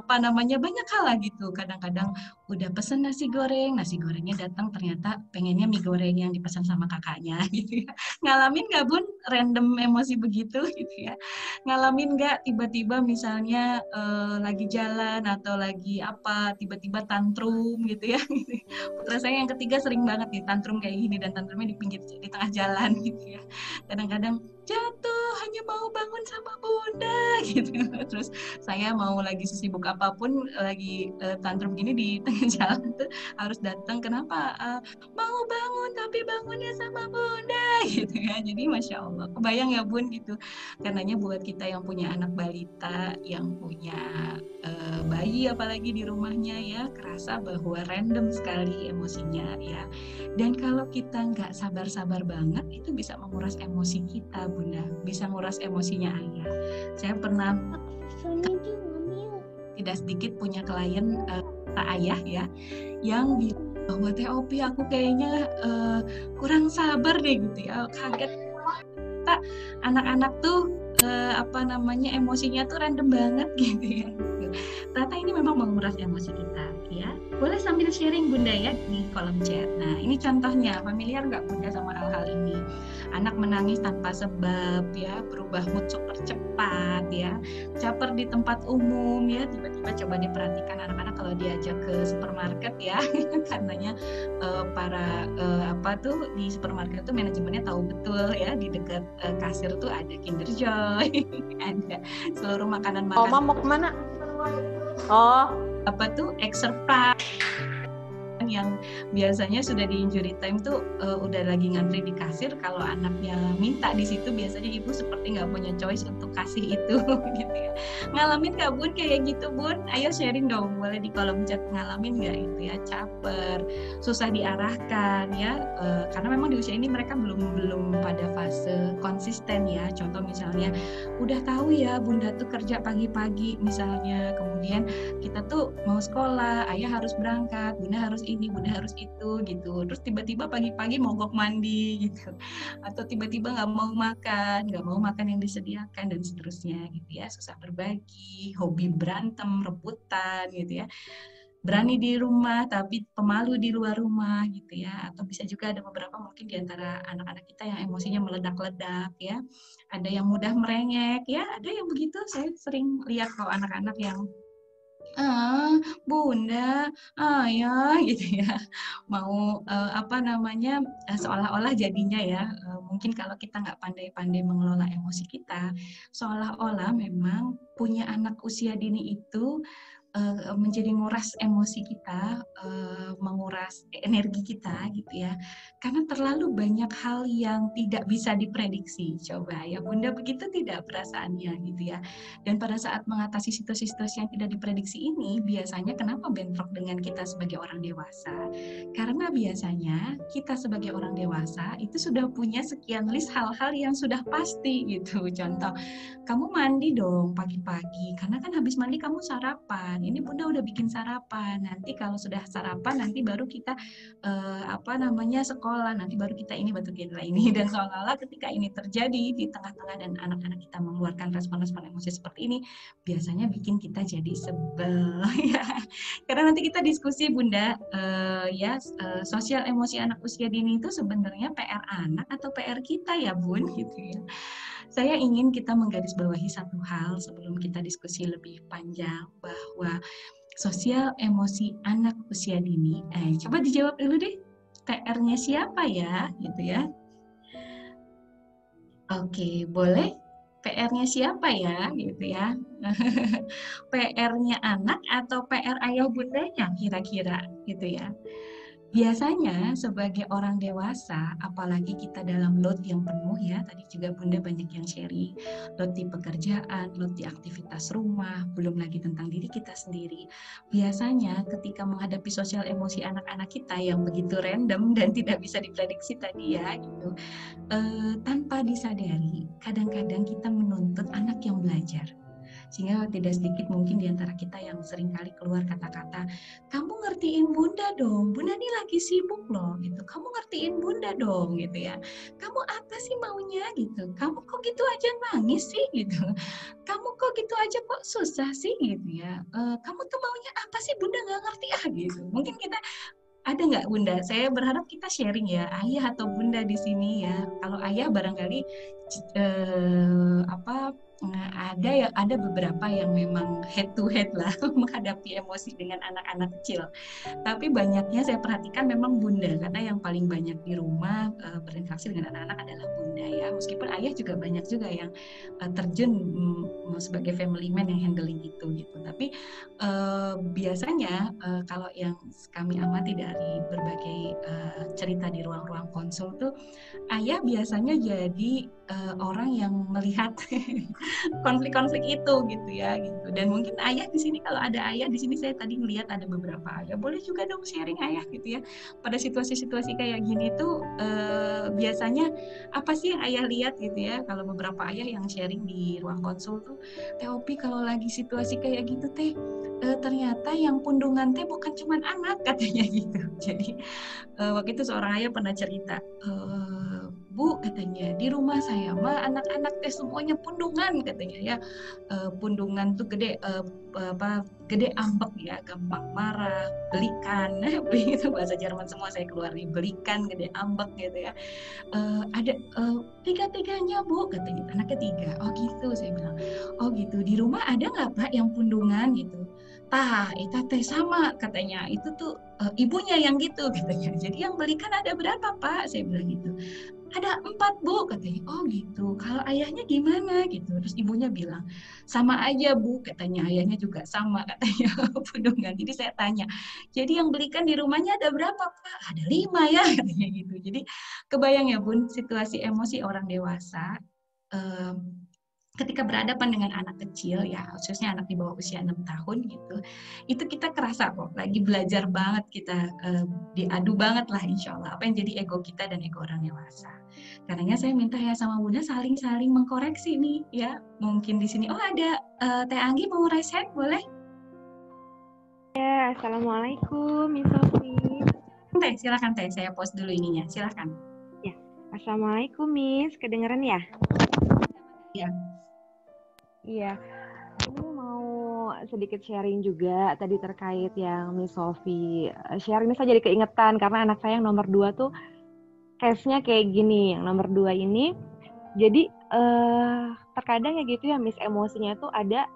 banyak hal lah gitu. Kadang-kadang udah pesen nasi gorengnya datang ternyata pengennya mie goreng yang dipesan sama kakaknya gitu ya. Ngalamin nggak Bun random emosi begitu gitu ya? Ngalamin nggak tiba-tiba misalnya lagi jalan atau lagi apa tiba-tiba tantrum gitu ya? Putra saya yang ketiga sering banget nih tantrum kayak gini, dan tantrumnya di tengah jalan gitu ya. Kadang-kadang jatuh hanya mau bangun sama bunda gitu. Terus saya mau lagi sibuk apapun lagi tantrum gini di tengah jalan tuh harus datang, kenapa mau bangun tapi bangunnya sama bunda gitu ya. Jadi Masya Allah kebayang ya Bun gitu, karenanya buat kita yang punya anak balita, yang punya bayi apalagi di rumahnya ya, kerasa bahwa random sekali emosinya ya. Dan kalau kita nggak sabar-sabar banget itu bisa menguras emosi kita Bunda, bisa nguras emosinya ayah. Saya pernah tidak sedikit punya klien ayah ya yang bilang bahwa TOP aku kayaknya kurang sabar deh gitu ya, kaget tak anak-anak tuh emosinya tuh random banget gitu ya. Ternyata ini memang menguras emosi kita ya. Boleh sambil sharing Bunda ya di kolom chat. Nah ini contohnya, familiar nggak Bunda sama hal-hal ini? Anak menangis tanpa sebab ya, berubah mood super cepat ya, caper di tempat umum ya, tiba-tiba coba diperhatikan anak-anak kalau diajak ke supermarket ya, karenanya di supermarket tuh manajemennya tahu betul ya, di dekat kasir tuh ada Kinder Joy, ada seluruh makanan. Oma mau kemana? Oh, extra yang biasanya sudah di injury time tuh udah lagi ngantri di kasir, kalau anaknya minta di situ biasanya ibu seperti nggak punya choice untuk kasih itu gitu ya. Ngalamin nggak Bun kayak gitu Bun? Ayo sharing dong, boleh di kolom chat, ngalamin nggak itu ya, caper, susah diarahkan ya, karena memang di usia ini mereka belum pada fase konsisten ya. Contoh misalnya udah tahu ya Bunda tuh kerja pagi-pagi misalnya, kemudian kita tuh mau sekolah, ayah harus berangkat, Bunda harus ini, Bunda harus itu gitu, terus tiba-tiba pagi-pagi mogok mandi gitu, atau tiba-tiba nggak mau makan yang disediakan dan seterusnya gitu ya, susah berbagi, hobi berantem, rebutan gitu ya, berani di rumah tapi pemalu di luar rumah gitu ya. Atau bisa juga ada beberapa mungkin di antara anak-anak kita yang emosinya meledak-ledak ya, ada yang mudah merengek ya, ada yang begitu. Saya sering lihat kalau anak-anak yang Bunda, ayah gitu ya, mau seolah-olah jadinya ya, mungkin kalau kita nggak pandai-pandai mengelola emosi kita, seolah-olah memang punya anak usia dini itu menjadi nguras emosi kita, menguras energi kita gitu ya, karena terlalu banyak hal yang tidak bisa diprediksi. Coba ya Bunda, begitu tidak perasaannya gitu ya. Dan pada saat mengatasi situasi-situasi yang tidak diprediksi ini, biasanya kenapa bentrok dengan kita sebagai orang dewasa? Karena biasanya kita sebagai orang dewasa itu sudah punya sekian list hal-hal yang sudah pasti gitu. Contoh, kamu mandi dong pagi-pagi, karena kan habis mandi kamu sarapan. Ini Bunda udah bikin sarapan. Nanti kalau sudah sarapan, nanti baru kita sekolah. Nanti baru kita ini, baru kita ini. Dan seolah-olah ketika ini terjadi di tengah-tengah dan anak-anak kita mengeluarkan respon-respon emosi seperti ini, biasanya bikin kita jadi sebel ya. Karena nanti kita diskusi Bunda, sosial emosi anak usia dini itu sebenarnya PR anak atau PR kita ya Bun gitu ya. Saya ingin kita menggarisbawahi satu hal sebelum kita diskusi lebih panjang, bahwa sosial emosi anak usia dini, coba dijawab dulu deh, PR-nya siapa ya, gitu ya. Oke, boleh? PR-nya siapa ya, gitu ya. PR-nya anak atau PR ayah bundanya kira-kira, gitu ya. Biasanya sebagai orang dewasa, apalagi kita dalam load yang penuh ya, tadi juga Bunda banyak yang sharing, load di pekerjaan, load di aktivitas rumah, belum lagi tentang diri kita sendiri. Biasanya ketika menghadapi sosial emosi anak-anak kita yang begitu random dan tidak bisa diprediksi tadi ya, gitu, tanpa disadari, kadang-kadang kita menuntut anak yang belajar. Sehingga tidak sedikit mungkin di antara kita yang seringkali keluar kata-kata, kamu ngertiin bunda dong, bunda ini lagi sibuk loh gitu, kamu ngertiin bunda dong gitu ya, kamu apa sih maunya gitu, kamu kok gitu aja nangis sih gitu, kamu kok gitu aja kok susah sih gitu ya, kamu tuh maunya apa sih bunda nggak ngerti gitu. Mungkin kita ada nggak bunda? Saya berharap kita sharing ya, ayah atau bunda di sini ya. Kalau ayah barangkali ada beberapa yang memang head to head lah menghadapi emosi dengan anak-anak kecil. Tapi banyaknya saya perhatikan memang bunda, karena yang paling banyak di rumah berinteraksi dengan anak-anak adalah bunda ya. Meskipun ayah juga banyak juga yang terjun sebagai family man yang handling itu gitu. Tapi biasanya kalau yang kami amati dari berbagai cerita di ruang-ruang konsul tuh, ayah biasanya jadi orang yang melihat konflik-konflik itu gitu ya gitu. Dan mungkin ayah di sini, kalau ada ayah di sini, saya tadi melihat ada beberapa ayah, boleh juga dong sharing ayah gitu ya. Pada situasi-situasi kayak gini tuh biasanya apa sih yang ayah lihat gitu ya? Kalau beberapa ayah yang sharing di ruang konsul tuh, Teh Opi kalau lagi situasi kayak gitu teh, ternyata yang pundungan teh bukan cuma anak katanya gitu. Jadi waktu itu seorang ayah pernah cerita, Bu katanya di rumah saya mah anak-anak teh semuanya pundungan katanya ya, pundungan tuh gede gede ambek ya, gampang marah, belikan, beli itu bahasa Jerman semua saya keluar nih, belikan, gede ambek gitu ya. Ada tiga-tiganya Bu katanya, anaknya 3. Oh gitu, saya bilang. Oh gitu, di rumah ada nggak Pak yang pundungan gitu? Tah, itu teh sama katanya, itu tuh ibunya yang gitu katanya. Jadi yang belikan ada berapa Pak? Saya bilang gitu. Ada 4 Bu katanya. Oh gitu, kalau ayahnya gimana gitu? Terus ibunya bilang, sama aja Bu katanya, ayahnya juga sama katanya pundungan. Jadi saya tanya, jadi yang belikan di rumahnya ada berapa Pak? Ada 5 ya katanya gitu. Jadi kebayang ya Bun, situasi emosi orang dewasa ketika berhadapan dengan anak kecil ya, khususnya anak di bawah usia 6 tahun gitu, itu kita kerasa kok lagi belajar banget kita, diadu banget lah insya Allah apa yang jadi ego kita dan ego orang dewasa. Karenanya saya minta ya sama Bunda saling-saling mengkoreksi nih ya. Mungkin di sini ada Teh Anggi mau raise hand, boleh? Ya, assalamualaikum Miss Sofi. Teh, silakan Teh, saya post dulu ininya, silakan. Ya, assalamualaikum Miss, kedengeran ya? Ya. Iya, ini mau sedikit sharing juga tadi terkait yang Miss Sofi share. Ini saya jadi keingetan karena anak saya yang nomor 2 tuh case-nya kayak gini. Yang nomor 2 ini, jadi terkadang ya gitu ya Miss, emosinya tuh ada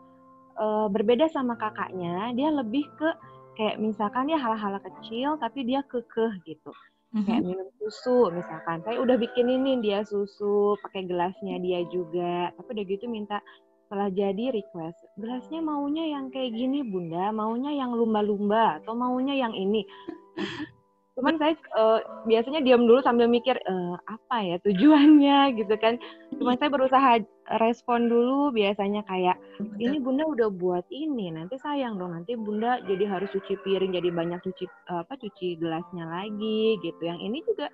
berbeda sama kakaknya. Dia lebih ke kayak misalkan ya hal-hal kecil tapi dia kekeh gitu. Kayak minum susu misalkan, saya udah bikinin dia susu pakai gelasnya dia juga, tapi udah gitu minta setelah jadi request, gelasnya maunya yang kayak gini Bunda, maunya yang lumba-lumba atau maunya yang ini. Cuman saya biasanya diam dulu sambil mikir apa ya tujuannya gitu kan. Cuman saya berusaha respon dulu biasanya kayak, ini Bunda udah buat ini, nanti sayang dong, nanti Bunda jadi harus cuci piring, jadi banyak cuci gelasnya lagi gitu. Yang ini juga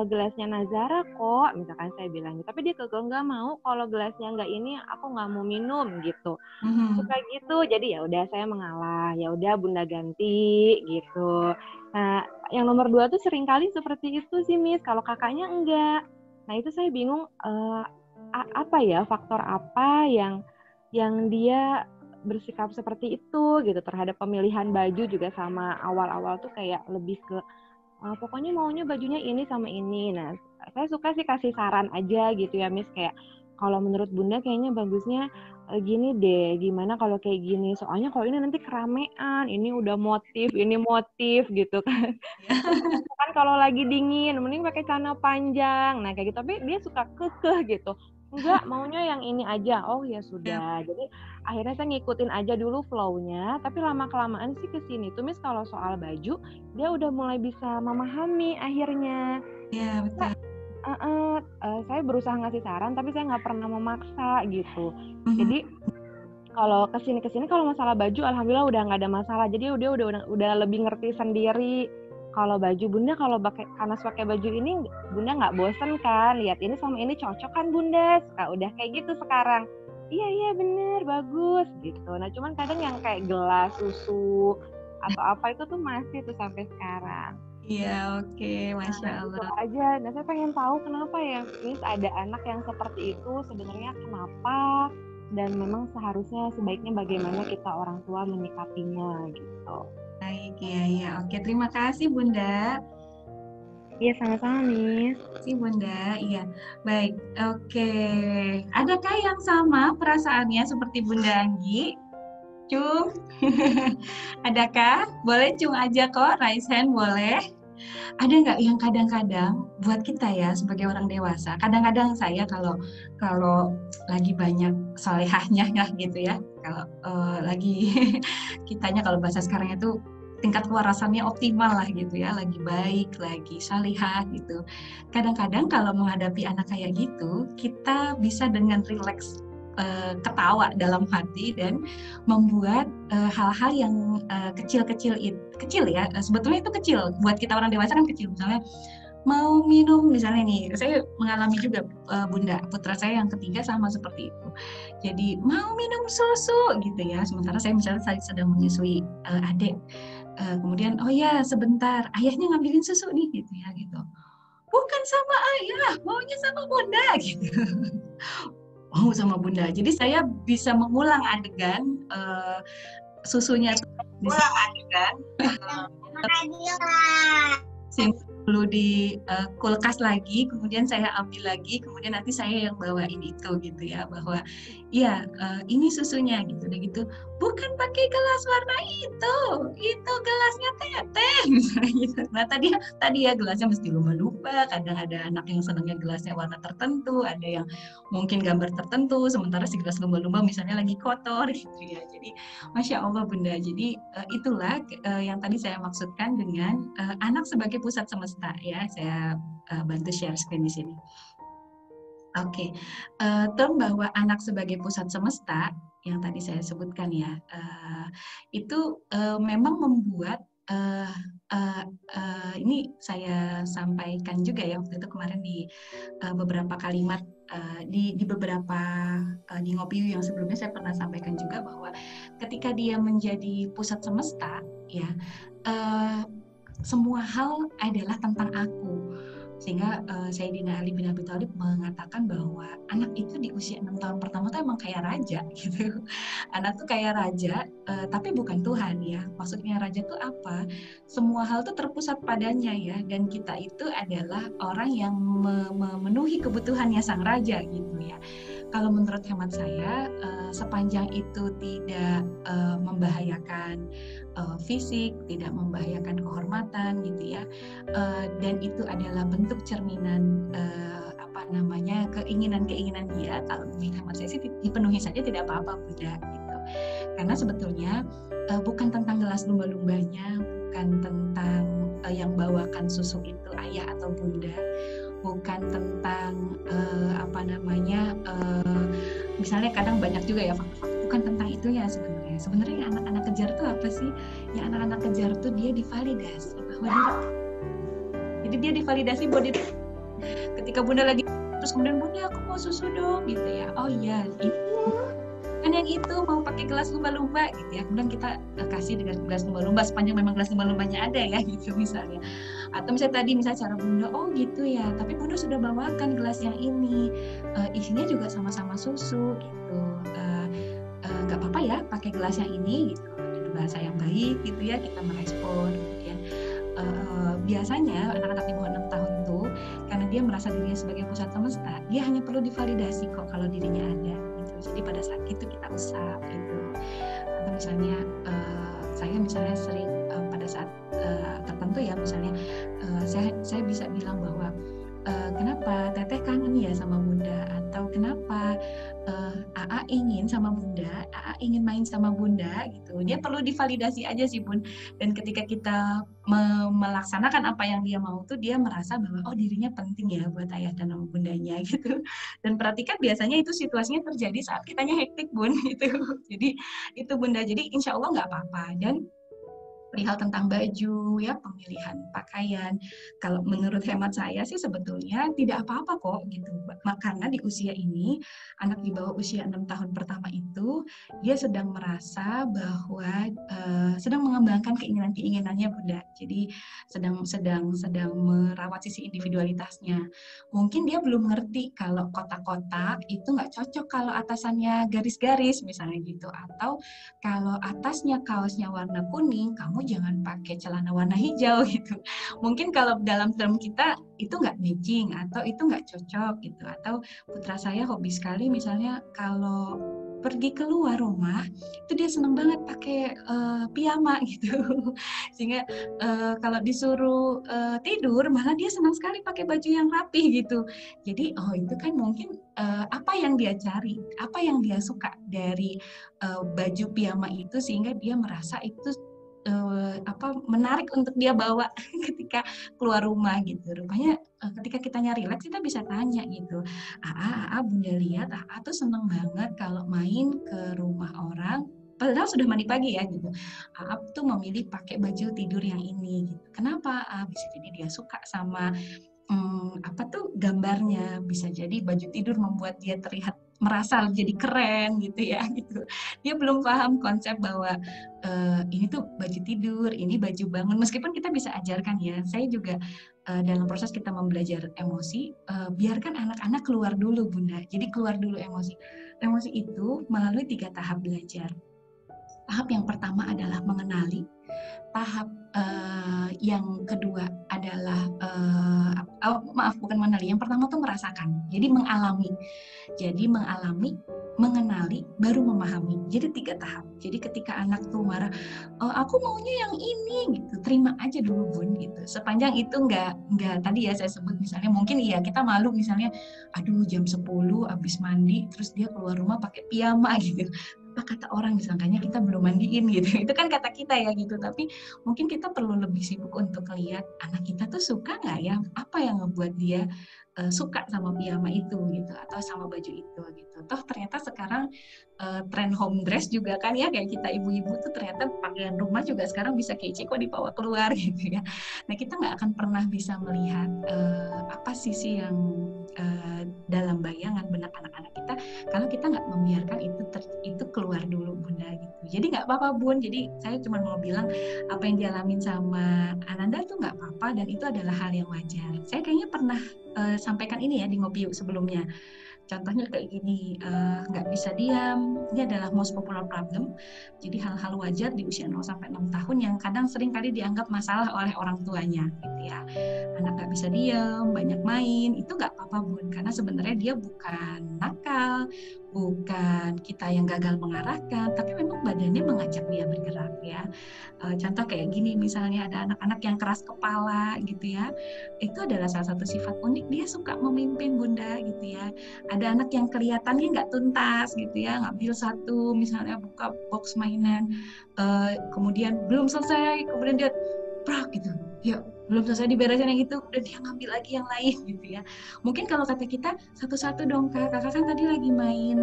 gelasnya Nazara kok, misalkan saya bilang, tapi dia kekeh nggak mau, kalau gelasnya nggak ini aku nggak mau minum gitu. Suka gitu, jadi ya udah saya mengalah, ya udah Bunda ganti gitu. Nah, yang nomor 2 tuh seringkali seperti itu sih Miss, kalau kakaknya enggak. Nah itu saya bingung apa ya, faktor apa yang dia bersikap seperti itu gitu terhadap pemilihan baju juga. Sama awal-awal tuh kayak lebih ke pokoknya maunya bajunya ini sama ini. Nah, saya suka sih kasih saran aja gitu ya Miss, kayak kalau menurut Bunda kayaknya bagusnya gini deh, gimana kalau kayak gini, soalnya kalau ini nanti keramaian, ini udah motif gitu kan. Kan kalau lagi dingin mending pakai celana panjang. Nah kayak gitu, tapi dia suka kekeh gitu, enggak maunya yang ini aja. Oh ya sudah, jadi akhirnya saya ngikutin aja dulu flow-nya, tapi lama-kelamaan sih kesini tuh Miss, kalau soal baju dia udah mulai bisa memahami akhirnya. Ya betul. Saya berusaha ngasih saran tapi saya nggak pernah memaksa gitu. Jadi kalau kesini kalau masalah baju alhamdulillah udah nggak ada masalah, jadi udah lebih ngerti sendiri. Kalau baju Bunda, kalau pakai baju ini Bunda nggak bosen kan, lihat ini sama ini cocok kan Bunda, suka udah kayak gitu sekarang. iya bener, bagus gitu. Nah cuman kadang yang kayak gelas susu atau apa itu tuh masih tuh sampai sekarang. Iya, oke, Masya Allah. Itu aja. Nah saya pengen tahu kenapa ya Miss ada anak yang seperti itu, sebenarnya kenapa, dan memang seharusnya sebaiknya bagaimana kita orang tua menyikapinya gitu. Baik, iya, oke, terima kasih Bunda. Iya, sama-sama, Miss. Terima kasih, Bunda. Iya, baik. Oke. Adakah yang sama perasaannya seperti Bunda Anggi? Cung? Adakah? Boleh Cung aja kok, raise hand boleh. Ada nggak yang kadang-kadang buat kita ya sebagai orang dewasa, kadang-kadang saya kalau lagi banyak solehahnya ya gitu ya, kalau lagi kitanya kalau bahasa sekarang itu tingkat kewarasannya optimal lah gitu ya, lagi baik, lagi salihah gitu. Kadang-kadang kalau menghadapi anak kayak gitu, kita bisa dengan rileks ketawa dalam hati dan membuat hal-hal yang kecil ya, sebetulnya itu kecil, buat kita orang dewasa kan kecil, misalnya mau minum misalnya nih, saya mengalami juga Bunda, putra saya yang ketiga sama seperti itu. Jadi mau minum susu gitu ya, sementara saya misalnya sedang menyusui adik. Kemudian oh ya sebentar, ayahnya ngambilin susu nih gitu ya gitu. Bukan sama ayah, maunya sama Bunda gitu. Mau sama Bunda. Jadi saya bisa mengulang adegan susunya mengulang adegan dulu di kulkas lagi, kemudian saya ambil lagi, kemudian nanti saya yang bawain itu gitu ya, bahwa iya ini susunya gitu, dan gitu bukan pakai gelas warna itu gelasnya teteh misalnya gitu. Nah tadi ya gelasnya mesti lumba-lumba, kadang ada anak yang senangnya gelasnya warna tertentu, ada yang mungkin gambar tertentu, sementara si gelas lumba-lumba misalnya lagi kotor gitu ya. Jadi Masya Allah Bunda, jadi itulah yang tadi saya maksudkan dengan anak sebagai pusat semesta ya, saya bantu share screen di sini. Oke, term bahwa anak sebagai pusat semesta yang tadi saya sebutkan ya, itu memang membuat ini saya sampaikan juga ya waktu itu kemarin di beberapa kalimat di beberapa di Ngopi yang sebelumnya saya pernah sampaikan juga bahwa ketika dia menjadi pusat semesta ya, semua hal adalah tentang aku. Sehingga Sayyidina Ali bin Abi Thalib mengatakan bahwa anak itu di usia 6 tahun pertama tuh emang kayak raja gitu. Anak tuh kayak raja, tapi bukan Tuhan ya. Maksudnya raja tuh apa? Semua hal tuh terpusat padanya ya. Dan kita itu adalah orang yang memenuhi kebutuhannya sang raja gitu ya. Kalau menurut hemat saya, sepanjang itu tidak membahayakan fisik, tidak membahayakan kehormatan gitu ya, dan itu adalah bentuk cerminan keinginan dia, kalau menurut hemat saya sih dipenuhi saja tidak apa-apa Bunda gitu. Karena sebetulnya bukan tentang gelas lumba-lumbanya, bukan tentang yang bawakan susu itu ayah atau Bunda, bukan tentang misalnya kadang banyak juga ya bukan tentang itu ya sebenarnya. Sebenarnya yang anak-anak kejar itu apa sih? Yang anak-anak kejar itu dia divalidasi bahwa jadi dia divalidasi bahwa dia, ketika Bunda lagi terus kemudian Bunda aku mau susu dong gitu ya. Oh iya, kan yang itu mau pakai gelas lumba-lumba gitu ya. Kemudian kita kasih dengan gelas lumba-lumba sepanjang memang gelas lumba-lumbanya ada ya gitu misalnya. Atau misalnya tadi cara Bunda, oh gitu ya, tapi Bunda sudah bawakan gelas yang ini, isinya juga sama-sama susu gitu. Nggak apa-apa ya pakai gelas yang ini gitu. Itu bahasa yang baik gitu ya, kita merespon kemudian. Biasanya anak-anak di bawah 6 tahun tuh karena dia merasa dirinya sebagai pusat semesta, dia hanya perlu divalidasi kok kalau dirinya ada gitu. Jadi pada saat itu kita usap gitu. Atau misalnya saya misalnya sering pada saat tertentu ya misalnya saya bisa bilang bahwa kenapa Teteh kangen ya sama Bunda, atau kenapa AA ingin sama Bunda, AA ingin main sama Bunda gitu. Dia perlu divalidasi aja sih Bun. Dan ketika kita melaksanakan apa yang dia mau tuh dia merasa bahwa oh dirinya penting ya buat ayah dan bundanya gitu. Dan perhatikan biasanya itu situasinya terjadi saat kitanya hektik Bun gitu. Jadi itu Bunda. Jadi insya Allah nggak apa-apa. Dan perihal tentang baju, ya, pemilihan pakaian. Kalau menurut hemat saya sih sebetulnya tidak apa-apa kok gitu. Karena di usia ini, anak di bawah usia 6 tahun pertama itu, dia sedang merasa bahwa sedang mengembangkan keinginan-keinginannya, Bunda. Jadi sedang merawat sisi individualitasnya. Mungkin dia belum ngerti kalau kotak-kotak itu nggak cocok kalau atasannya garis-garis misalnya gitu. Atau kalau atasnya kaosnya warna kuning, kamu jangan pakai celana warna hijau gitu. Mungkin kalau dalam term kita itu nggak matching atau itu nggak cocok gitu. Atau putra saya hobi sekali misalnya kalau pergi keluar rumah itu dia seneng banget pakai piyama gitu. Sehingga kalau disuruh tidur malah dia senang sekali pakai baju yang rapi gitu. Jadi itu kan mungkin apa yang dia cari, apa yang dia suka dari baju piyama itu sehingga dia merasa itu menarik untuk dia bawa ketika keluar rumah gitu. Rupanya ketika kitanya rileks kita bisa tanya gitu. Bunda lihat tuh seneng banget kalau main ke rumah orang padahal sudah mandi pagi ya gitu. Tuh memilih pakai baju tidur yang ini gitu. Kenapa? Bisa jadi dia suka sama gambarnya, bisa jadi baju tidur membuat dia terlihat merasa jadi keren gitu ya gitu. Dia belum paham konsep bahwa ini tuh baju tidur, ini baju bangun. Meskipun kita bisa ajarkan ya, saya juga dalam proses kita membelajar emosi, biarkan anak-anak keluar dulu Bunda. Jadi keluar dulu emosi. Emosi itu melalui 3 tahap belajar. Tahap yang pertama adalah mengenali. Tahap yang kedua adalah bukan mengenali. Yang pertama tuh merasakan. Jadi mengalami. Jadi mengalami, mengenali, baru memahami. Jadi 3 tahap. Jadi ketika anak tuh marah, aku maunya yang ini gitu. Terima aja dulu Bun gitu. Sepanjang itu enggak tadi ya saya sebut misalnya mungkin iya kita malu misalnya aduh jam 10 habis mandi terus dia keluar rumah pakai piyama gitu. Apa kata orang disangkanya kita belum mandiin gitu. Itu kan kata kita ya gitu. Tapi mungkin kita perlu lebih sibuk untuk lihat anak kita tuh suka nggak ya, apa yang ngebuat dia suka sama piyama itu gitu atau sama baju itu gitu. Toh ternyata sekarang tren home dress juga kan ya kayak kita ibu-ibu tuh ternyata pakaian rumah juga sekarang bisa kece kok dibawa keluar gitu ya. Nah kita nggak akan pernah bisa melihat apa sisi yang dalam bayangan benak anak-anak kita kalau kita nggak membiarkan itu keluar dulu Bunda gitu. Jadi nggak apa-apa Bun. Jadi saya cuma mau bilang apa yang dialamin sama Ananda tuh nggak apa-apa dan itu adalah hal yang wajar. Saya kayaknya pernah sampaikan ini ya di Ngopi Yuk sebelumnya. Contohnya kayak gini, nggak bisa diam, ini adalah most popular problem. Jadi hal-hal wajar di usia 0-6 tahun yang kadang sering kali dianggap masalah oleh orang tuanya, gitu ya. Anak nggak bisa diam, banyak main, itu nggak apa-apa Bun, karena sebenarnya dia bukan nakal, bukan kita yang gagal mengarahkan, tapi memang badannya mengajak dia bergerak ya. Contoh kayak gini, misalnya ada anak-anak yang keras kepala gitu ya, itu adalah salah satu sifat unik, dia suka memimpin Bunda gitu ya. Ada anak yang kelihatannya nggak tuntas gitu ya, ngambil satu misalnya buka box mainan, kemudian belum selesai, kemudian dia prak gitu, ya belum selesai diberesin yang itu, udah dia ngambil lagi yang lain gitu ya. Mungkin kalau kata kita satu-satu dong kakak kan tadi lagi main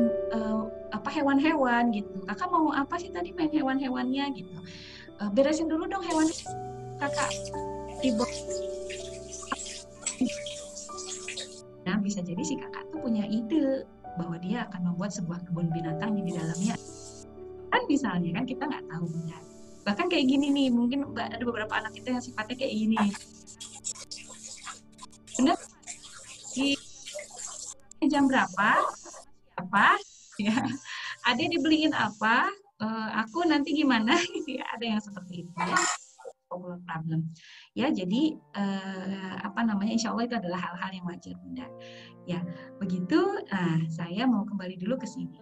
hewan-hewan gitu, kakak mau apa sih tadi main hewan-hewannya gitu, beresin dulu dong hewan kakak di box. Nah, bisa jadi si kakak tuh punya ide bahwa dia akan membuat sebuah kebun binatang yang di dalamnya kan misalnya kan kita nggak tahu ya. Bahkan kayak gini nih, mungkin ada beberapa anak kita yang sifatnya kayak gini. Benar? Di jam berapa? Apa? Ya. Ada dibeliin apa? Aku nanti gimana? Ada yang seperti itu. Ya. Problem. Ya, jadi insya Allah itu adalah hal-hal yang wajar Bunda. Ya, begitu. Saya mau kembali dulu ke sini.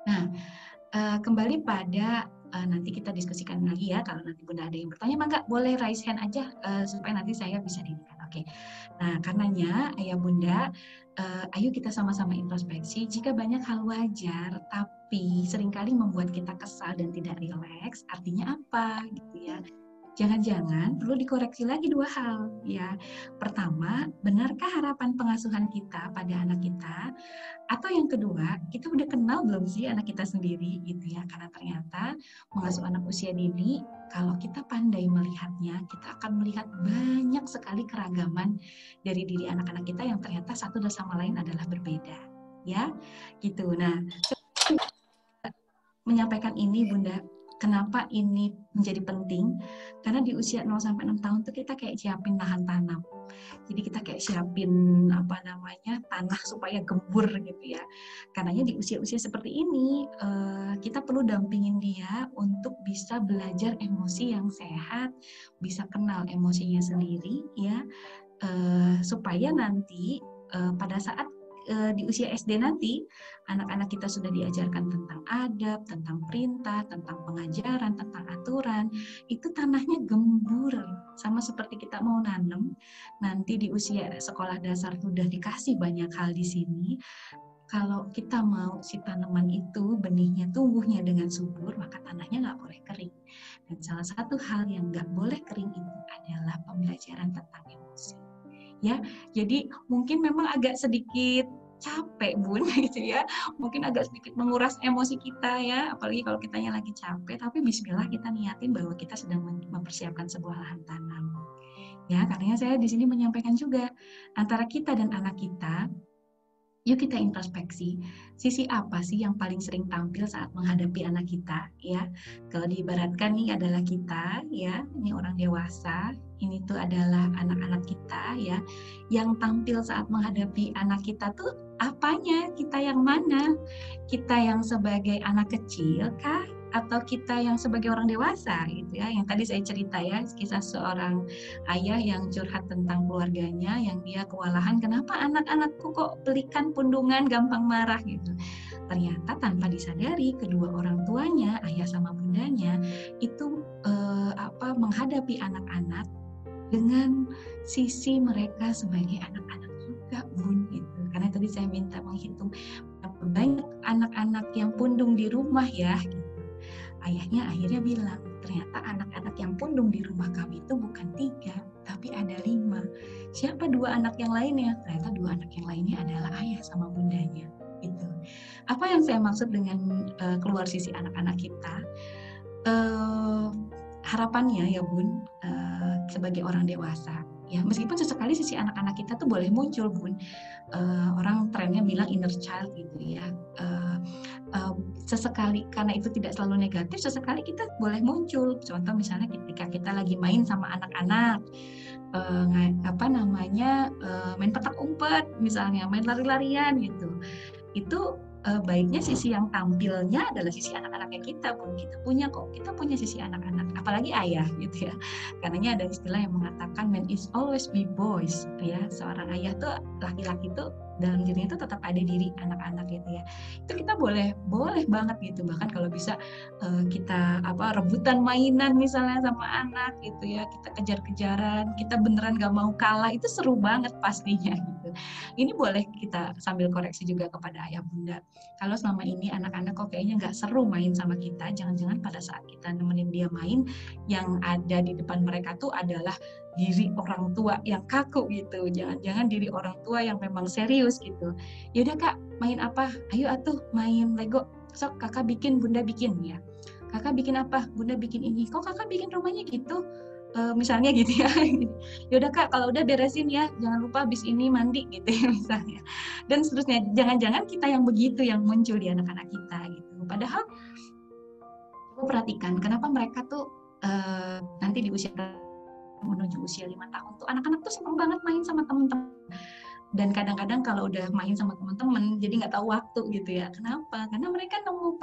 Nah, kembali pada nanti kita diskusikan lagi ya. Kalau nanti Bunda ada yang bertanya, maka boleh raise hand aja supaya nanti saya bisa diingat. Oke. Nah, karenanya Ayah Bunda, ayo kita sama-sama introspeksi. Jika banyak hal wajar, tapi seringkali membuat kita kesal dan tidak rileks, artinya apa gitu ya? jangan-jangan perlu dikoreksi lagi 2 hal ya. Pertama, benarkah harapan pengasuhan kita pada anak kita? Atau yang kedua, kita udah kenal belum sih anak kita sendiri gitu ya? Karena ternyata mengasuh anak usia dini, kalau kita pandai melihatnya, kita akan melihat banyak sekali keragaman dari diri anak-anak kita yang ternyata satu dan sama lain adalah berbeda ya. Gitu. Nah, menyampaikan ini Bunda, kenapa ini menjadi penting? Karena di usia 0-6 tahun tuh kita kayak siapin lahan tanam. Jadi kita kayak siapin tanah supaya gembur gitu ya. Karenanya di usia-usia seperti ini kita perlu dampingin dia untuk bisa belajar emosi yang sehat, bisa kenal emosinya sendiri ya, supaya nanti pada saat di usia SD nanti, anak-anak kita sudah diajarkan tentang adab, tentang perintah, tentang pengajaran, tentang aturan. Itu tanahnya gembur, sama seperti kita mau nanam. Nanti di usia sekolah dasar sudah dikasih banyak hal di sini. Kalau kita mau si tanaman itu benihnya tumbuhnya dengan subur, maka tanahnya nggak boleh kering. Dan salah satu hal yang nggak boleh kering itu adalah pembelajaran tentang emosi. Ya, jadi mungkin memang agak sedikit capek Bun gitu ya, mungkin agak sedikit menguras emosi kita ya, apalagi kalau kitanya lagi capek. Tapi Bismillah kita niatin bahwa kita sedang mempersiapkan sebuah lahan tanam. Ya, karena saya di sini menyampaikan juga antara kita dan anak kita. Yuk kita introspeksi, sisi apa sih yang paling sering tampil saat menghadapi anak kita ya. Kalau diibaratkan nih adalah kita ya, ini orang dewasa, ini tuh adalah anak-anak kita ya. Yang tampil saat menghadapi anak kita tuh apanya? Kita yang mana? Kita yang sebagai anak kecil kah? Atau kita yang sebagai orang dewasa gitu ya, yang tadi saya cerita ya, kisah seorang ayah yang curhat tentang keluarganya yang dia kewalahan, kenapa anak-anakku kok pelikan pundungan, gampang marah gitu. Ternyata tanpa disadari kedua orang tuanya, ayah sama bundanya itu menghadapi anak-anak dengan sisi mereka sebagai anak-anak juga Bun gitu. Karena tadi saya minta menghitung banyak anak-anak yang pundung di rumah ya gitu. Ayahnya akhirnya bilang, ternyata anak-anak yang pundung di rumah kami itu bukan 3, tapi ada 5. Siapa 2 anak yang lainnya? Ternyata 2 anak yang lainnya adalah ayah sama bundanya. Gitu. Apa yang saya maksud dengan keluar sisi anak-anak kita? Harapannya ya Bun, sebagai orang dewasa, ya meskipun sesekali sisi anak-anak kita tuh boleh muncul Bun. Orang trennya bilang inner child gitu ya. Sesekali, karena itu tidak selalu negatif, sesekali kita boleh muncul. Contoh misalnya ketika kita lagi main sama anak-anak, main petak umpet misalnya, main lari-larian gitu. Itu baiknya sisi yang tampilnya adalah sisi anak-anaknya kita Pun. Kita punya sisi anak-anak, apalagi ayah gitu ya. Karenanya ada istilah yang mengatakan man is always be boys ya. Seorang ayah tuh, laki-laki tuh dalam dirinya itu tetap ada diri anak-anak gitu ya. Itu kita boleh banget gitu, bahkan kalau bisa kita rebutan mainan misalnya sama anak gitu ya, kita kejar-kejaran, kita beneran gak mau kalah, itu seru banget pastinya gitu. Ini boleh kita sambil koreksi juga kepada ayah bunda, kalau selama ini anak-anak kok kayaknya gak seru main sama kita, jangan-jangan pada saat kita nemenin dia main, yang ada di depan mereka tuh adalah diri orang tua yang kaku gitu, jangan-jangan diri orang tua yang memang serius gitu. Yaudah kak, main apa? Ayo atuh main Lego. Sok kakak bikin, bunda bikin ya. Kakak bikin apa? Bunda bikin ini. Kok kakak bikin rumahnya gitu? Misalnya gitu ya. Yaudah kak, kalau udah beresin ya, jangan lupa habis ini mandi gitu ya misalnya. Dan seterusnya. Jangan-jangan kita yang begitu yang muncul di anak-anak kita gitu. Padahal aku perhatikan kenapa mereka tuh nanti di usia menuju usia 5 tahun tuh anak-anak tuh senang banget main sama teman-teman, dan kadang-kadang kalau udah main sama teman-teman jadi nggak tahu waktu gitu ya. Kenapa? Karena mereka nemu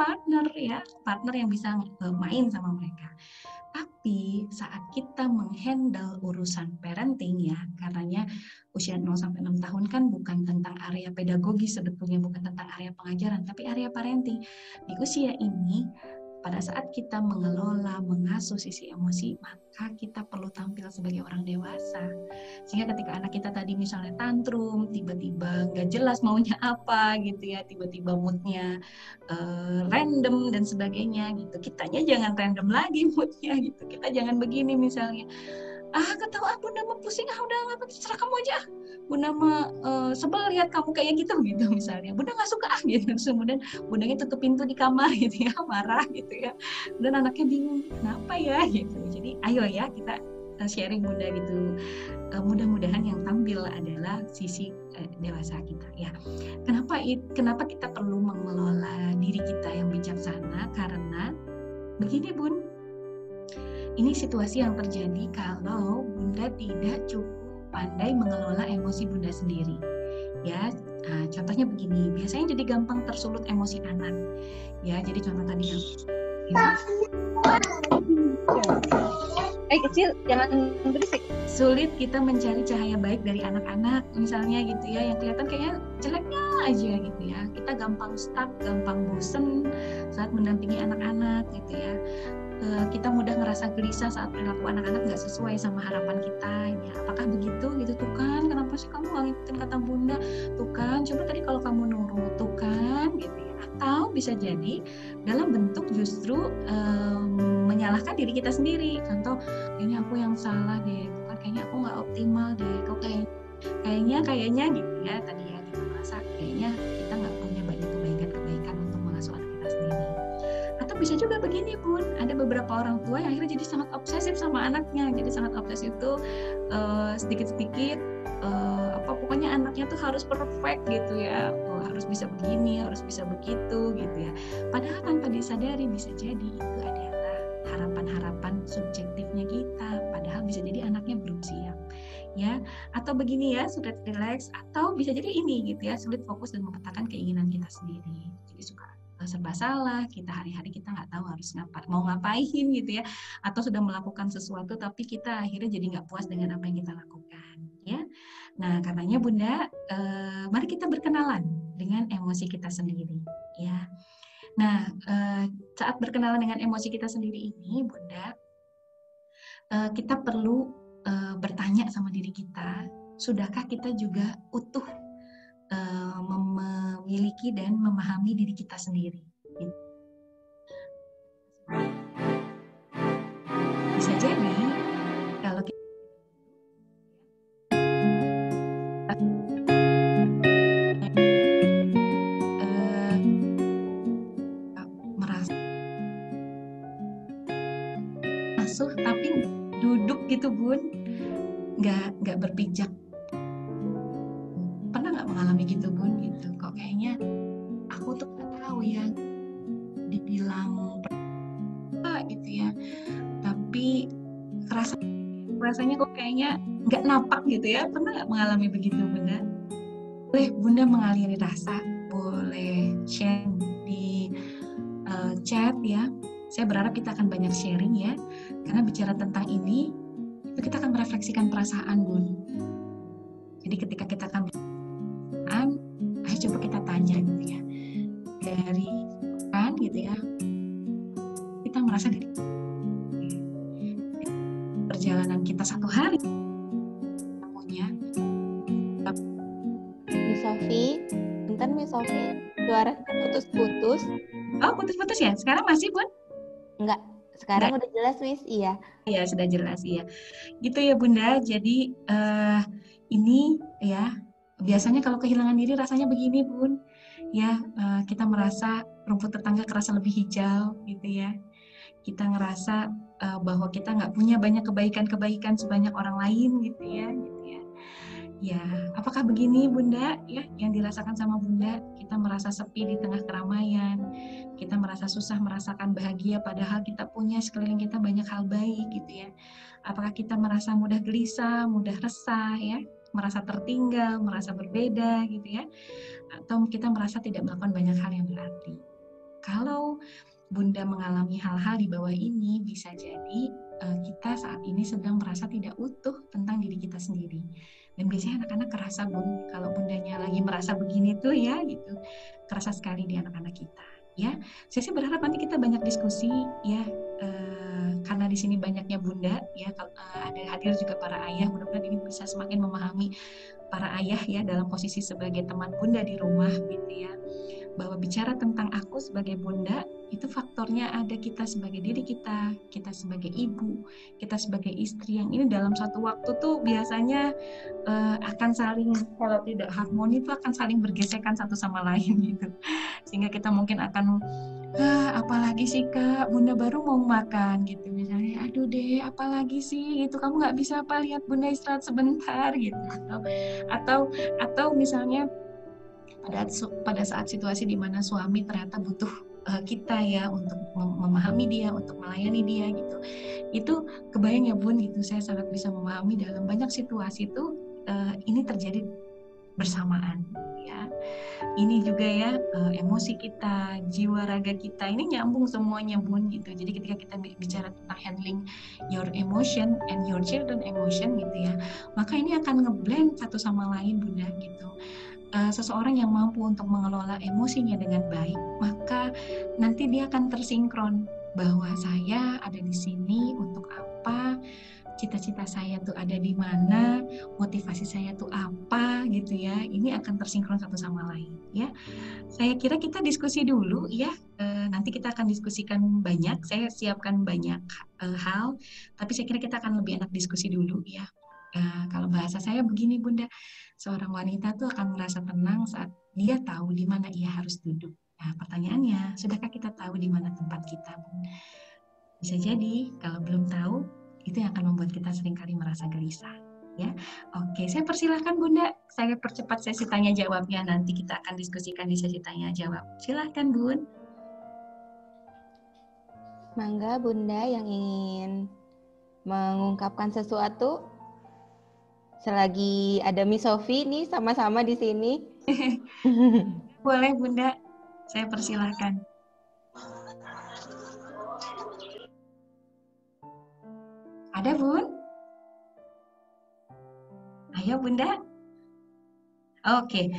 partner yang bisa main sama mereka. Tapi saat kita menghandle urusan parenting ya, karenanya usia 0-6 tahun kan bukan tentang area pedagogi sebetulnya, bukan tentang area pengajaran, tapi area parenting. Di usia ini pada saat kita mengelola, mengasuh sisi emosi, maka kita perlu tampil sebagai orang dewasa. Sehingga ketika anak kita tadi misalnya tantrum, tiba-tiba nggak jelas maunya apa gitu ya, tiba-tiba moodnya random dan sebagainya gitu. Kitanya jangan random lagi moodnya gitu. Kita jangan begini misalnya, ketawa bunda mah pusing, udah nggak terserah kamu aja, bunda mah sebel lihat kamu kayak gitu misalnya, bunda nggak suka gitu, kemudian bundanya tutup pintu di kamar gitu ya, marah gitu ya, dan anaknya bingung kenapa ya gitu. Jadi ayo ya kita sharing bunda gitu. Mudah-mudahan yang tampil adalah sisi dewasa kita ya. Kenapa kita perlu mengelola diri kita yang bijaksana? Karena begini bun, ini situasi yang terjadi kalau bunda tidak cukup pandai mengelola emosi bunda sendiri. Ya, contohnya begini, biasanya jadi gampang tersulut emosi anak. Ya, jadi contoh tadi yang kecil jangan berisik. Sulit kita mencari cahaya baik dari anak-anak misalnya gitu ya, yang kelihatan kayaknya jeleknya aja gitu ya. Kita gampang stuck, gampang bosen saat mendampingi anak-anak gitu ya. Kita mudah ngerasa gelisah saat perilaku anak-anak nggak sesuai sama harapan kita ya. Apakah begitu gitu? Tuh kan, kenapa sih kamu nggak ngikutin kata bunda? Tuh kan, coba tadi kalau kamu nurut, tuh kan gitu ya. Atau bisa jadi dalam bentuk justru menyalahkan diri kita sendiri. Contoh, ini aku yang salah deh, kan kayaknya aku nggak optimal deh, kok kayaknya gitu ya, tadi ya kita merasa kayaknya kita nggak punya banyak kebaikan untuk mengasuh anak kita sendiri. Atau bisa juga begini bun, ada beberapa orang tua yang akhirnya jadi sangat obsesif sama anaknya, jadi sangat obsesif itu sedikit-sedikit pokoknya anaknya tuh harus perfect gitu ya, harus bisa begini, harus bisa begitu gitu ya. Padahal tanpa disadari bisa jadi itu adalah harapan-harapan subjektifnya kita, padahal bisa jadi anaknya belum siap ya. Atau begini ya, sulit relax, atau bisa jadi ini gitu ya, sulit fokus dan memetakan keinginan kita sendiri, jadi suka serba salah, kita hari-hari kita nggak tahu harus mau ngapain gitu ya, atau sudah melakukan sesuatu tapi kita akhirnya jadi nggak puas dengan apa yang kita lakukan ya. Nah karenanya bunda, mari kita berkenalan dengan emosi kita sendiri ya. Nah saat berkenalan dengan emosi kita sendiri ini bunda, kita perlu bertanya sama diri kita, sudahkah kita juga utuh memiliki dan memahami diri kita sendiri. Bisa jadi kalau kita merasa asuh tapi duduk gitu bun, nggak berpijak. Pernah nggak mengalami gitu bun gitu, kok kayaknya aku tuh nggak tahu ya dibilang gitu ya, tapi rasanya kok kayaknya nggak napak gitu ya. Pernah nggak mengalami begitu bunda? Boleh bunda mengaliri rasa, boleh share di chat ya. Saya berharap kita akan banyak sharing ya, karena bicara tentang ini itu kita akan merefleksikan perasaan bun. Jadi ketika kita akan ayo coba kita tanya gitu ya, dari kan gitu ya, kita merasa dari perjalanan kita satu hari punya. Miss Sofi, bentar Miss Sofi, suara putus-putus. Oh putus-putus ya? Sekarang masih bun? Enggak, sekarang udah jelas Miss, iya. Iya sudah jelas iya. Gitu ya bunda. Jadi ini ya, biasanya kalau kehilangan diri rasanya begini bun ya, kita merasa rumput tetangga kerasa lebih hijau gitu ya, kita ngerasa bahwa kita nggak punya banyak kebaikan sebanyak orang lain gitu ya. Ya apakah begini bunda ya yang dirasakan sama bunda? Kita merasa sepi di tengah keramaian, kita merasa susah merasakan bahagia padahal kita punya sekeliling kita banyak hal baik gitu ya. Apakah kita merasa mudah gelisah, mudah resah ya, merasa tertinggal, merasa berbeda gitu ya, atau kita merasa tidak melakukan banyak hal yang berarti? Kalau bunda mengalami hal-hal di bawah ini, bisa jadi kita saat ini sedang merasa tidak utuh tentang diri kita sendiri. Dan biasanya anak-anak kerasa bun, kalau bundanya lagi merasa begini tuh ya gitu, kerasa sekali di anak-anak kita Ya, saya sih berharap nanti kita banyak diskusi ya, karena di sini banyaknya bunda ya, ada hadir juga para ayah, mudah-mudahan ini bisa semakin memahami para ayah ya dalam posisi sebagai teman bunda di rumah gitu ya, bahwa bicara tentang aku sebagai bunda itu faktornya ada kita sebagai diri kita sebagai ibu, kita sebagai istri yang ini dalam satu waktu tuh biasanya akan saling, kalau tidak harmoni itu akan saling bergesekan satu sama lain gitu, sehingga kita mungkin akan apalagi sih kak, bunda baru mau makan gitu misalnya, aduh deh apalagi sih itu, kamu nggak bisa apa lihat bunda istirahat sebentar gitu, atau misalnya pada saat situasi di mana suami ternyata butuh kita ya untuk memahami dia, untuk melayani dia gitu. Itu kebayang ya Bun gitu, saya sangat bisa memahami dalam banyak situasi itu ini terjadi bersamaan ya. Ini juga ya emosi kita, jiwa raga kita ini nyambung semuanya Bun gitu. Jadi ketika kita bicara tentang handling your emotion and your children emotion gitu ya, maka ini akan ngeblend satu sama lain Bunda gitu. Seseorang yang mampu untuk mengelola emosinya dengan baik, maka nanti dia akan tersinkron bahwa saya ada di sini untuk apa, cita-cita saya tuh ada di mana, motivasi saya tuh apa gitu ya. Ini akan tersinkron satu sama lain ya. Saya kira kita diskusi dulu ya. Nanti kita akan diskusikan banyak. Saya siapkan banyak hal, tapi saya kira kita akan lebih enak diskusi dulu ya. Kalau bahasa saya begini Bunda, seorang wanita tuh akan merasa tenang saat dia tahu di mana ia harus duduk. Nah, pertanyaannya, sudahkah kita tahu di mana tempat kita? Bisa jadi kalau belum tahu, itu yang akan membuat kita seringkali merasa gelisah. Ya, oke, saya persilahkan Bunda, saya percepat sesi tanya jawabnya. Nanti kita akan diskusikan di sesi tanya jawab. Silahkan Bun. Mangga Bunda yang ingin mengungkapkan sesuatu. Selagi ada Miss Sofi nih sama-sama di sini. Boleh Bunda, saya persilahkan. Ada Bun? Ayo Bunda. Oke,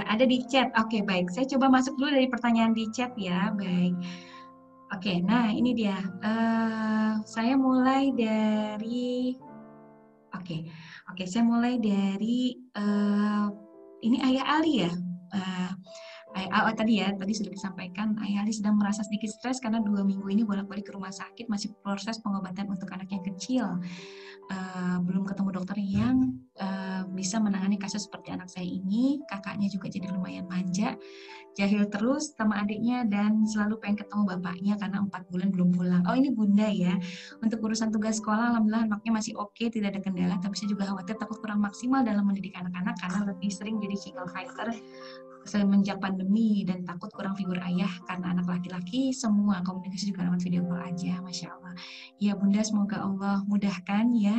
ada di chat. Oke, baik. Saya coba masuk dulu dari pertanyaan di chat ya. Baik. Oke, nah ini dia. Saya mulai dari... Oke, saya mulai dari ini Ayah Ali ya. Tadi sudah disampaikan Ayah Ali sedang merasa sedikit stres karena 2 minggu ini bolak-balik ke rumah sakit, masih proses pengobatan untuk anak yang kecil. Belum ketemu dokter yang bisa menangani kasus seperti anak saya ini. Kakaknya juga jadi lumayan manja, jahil terus sama adiknya, dan selalu pengen ketemu bapaknya karena 4 bulan belum pulang. Oh ini Bunda ya, untuk urusan tugas sekolah alhamdulillah anaknya masih oke, tidak ada kendala, tapi saya juga khawatir takut kurang maksimal dalam mendidik anak-anak karena lebih sering jadi single fighter semenjak pandemi, dan takut kurang figur ayah karena anak laki-laki semua komunikasi juga lewat video call aja. Masya Allah ya Bunda, semoga Allah mudahkan ya.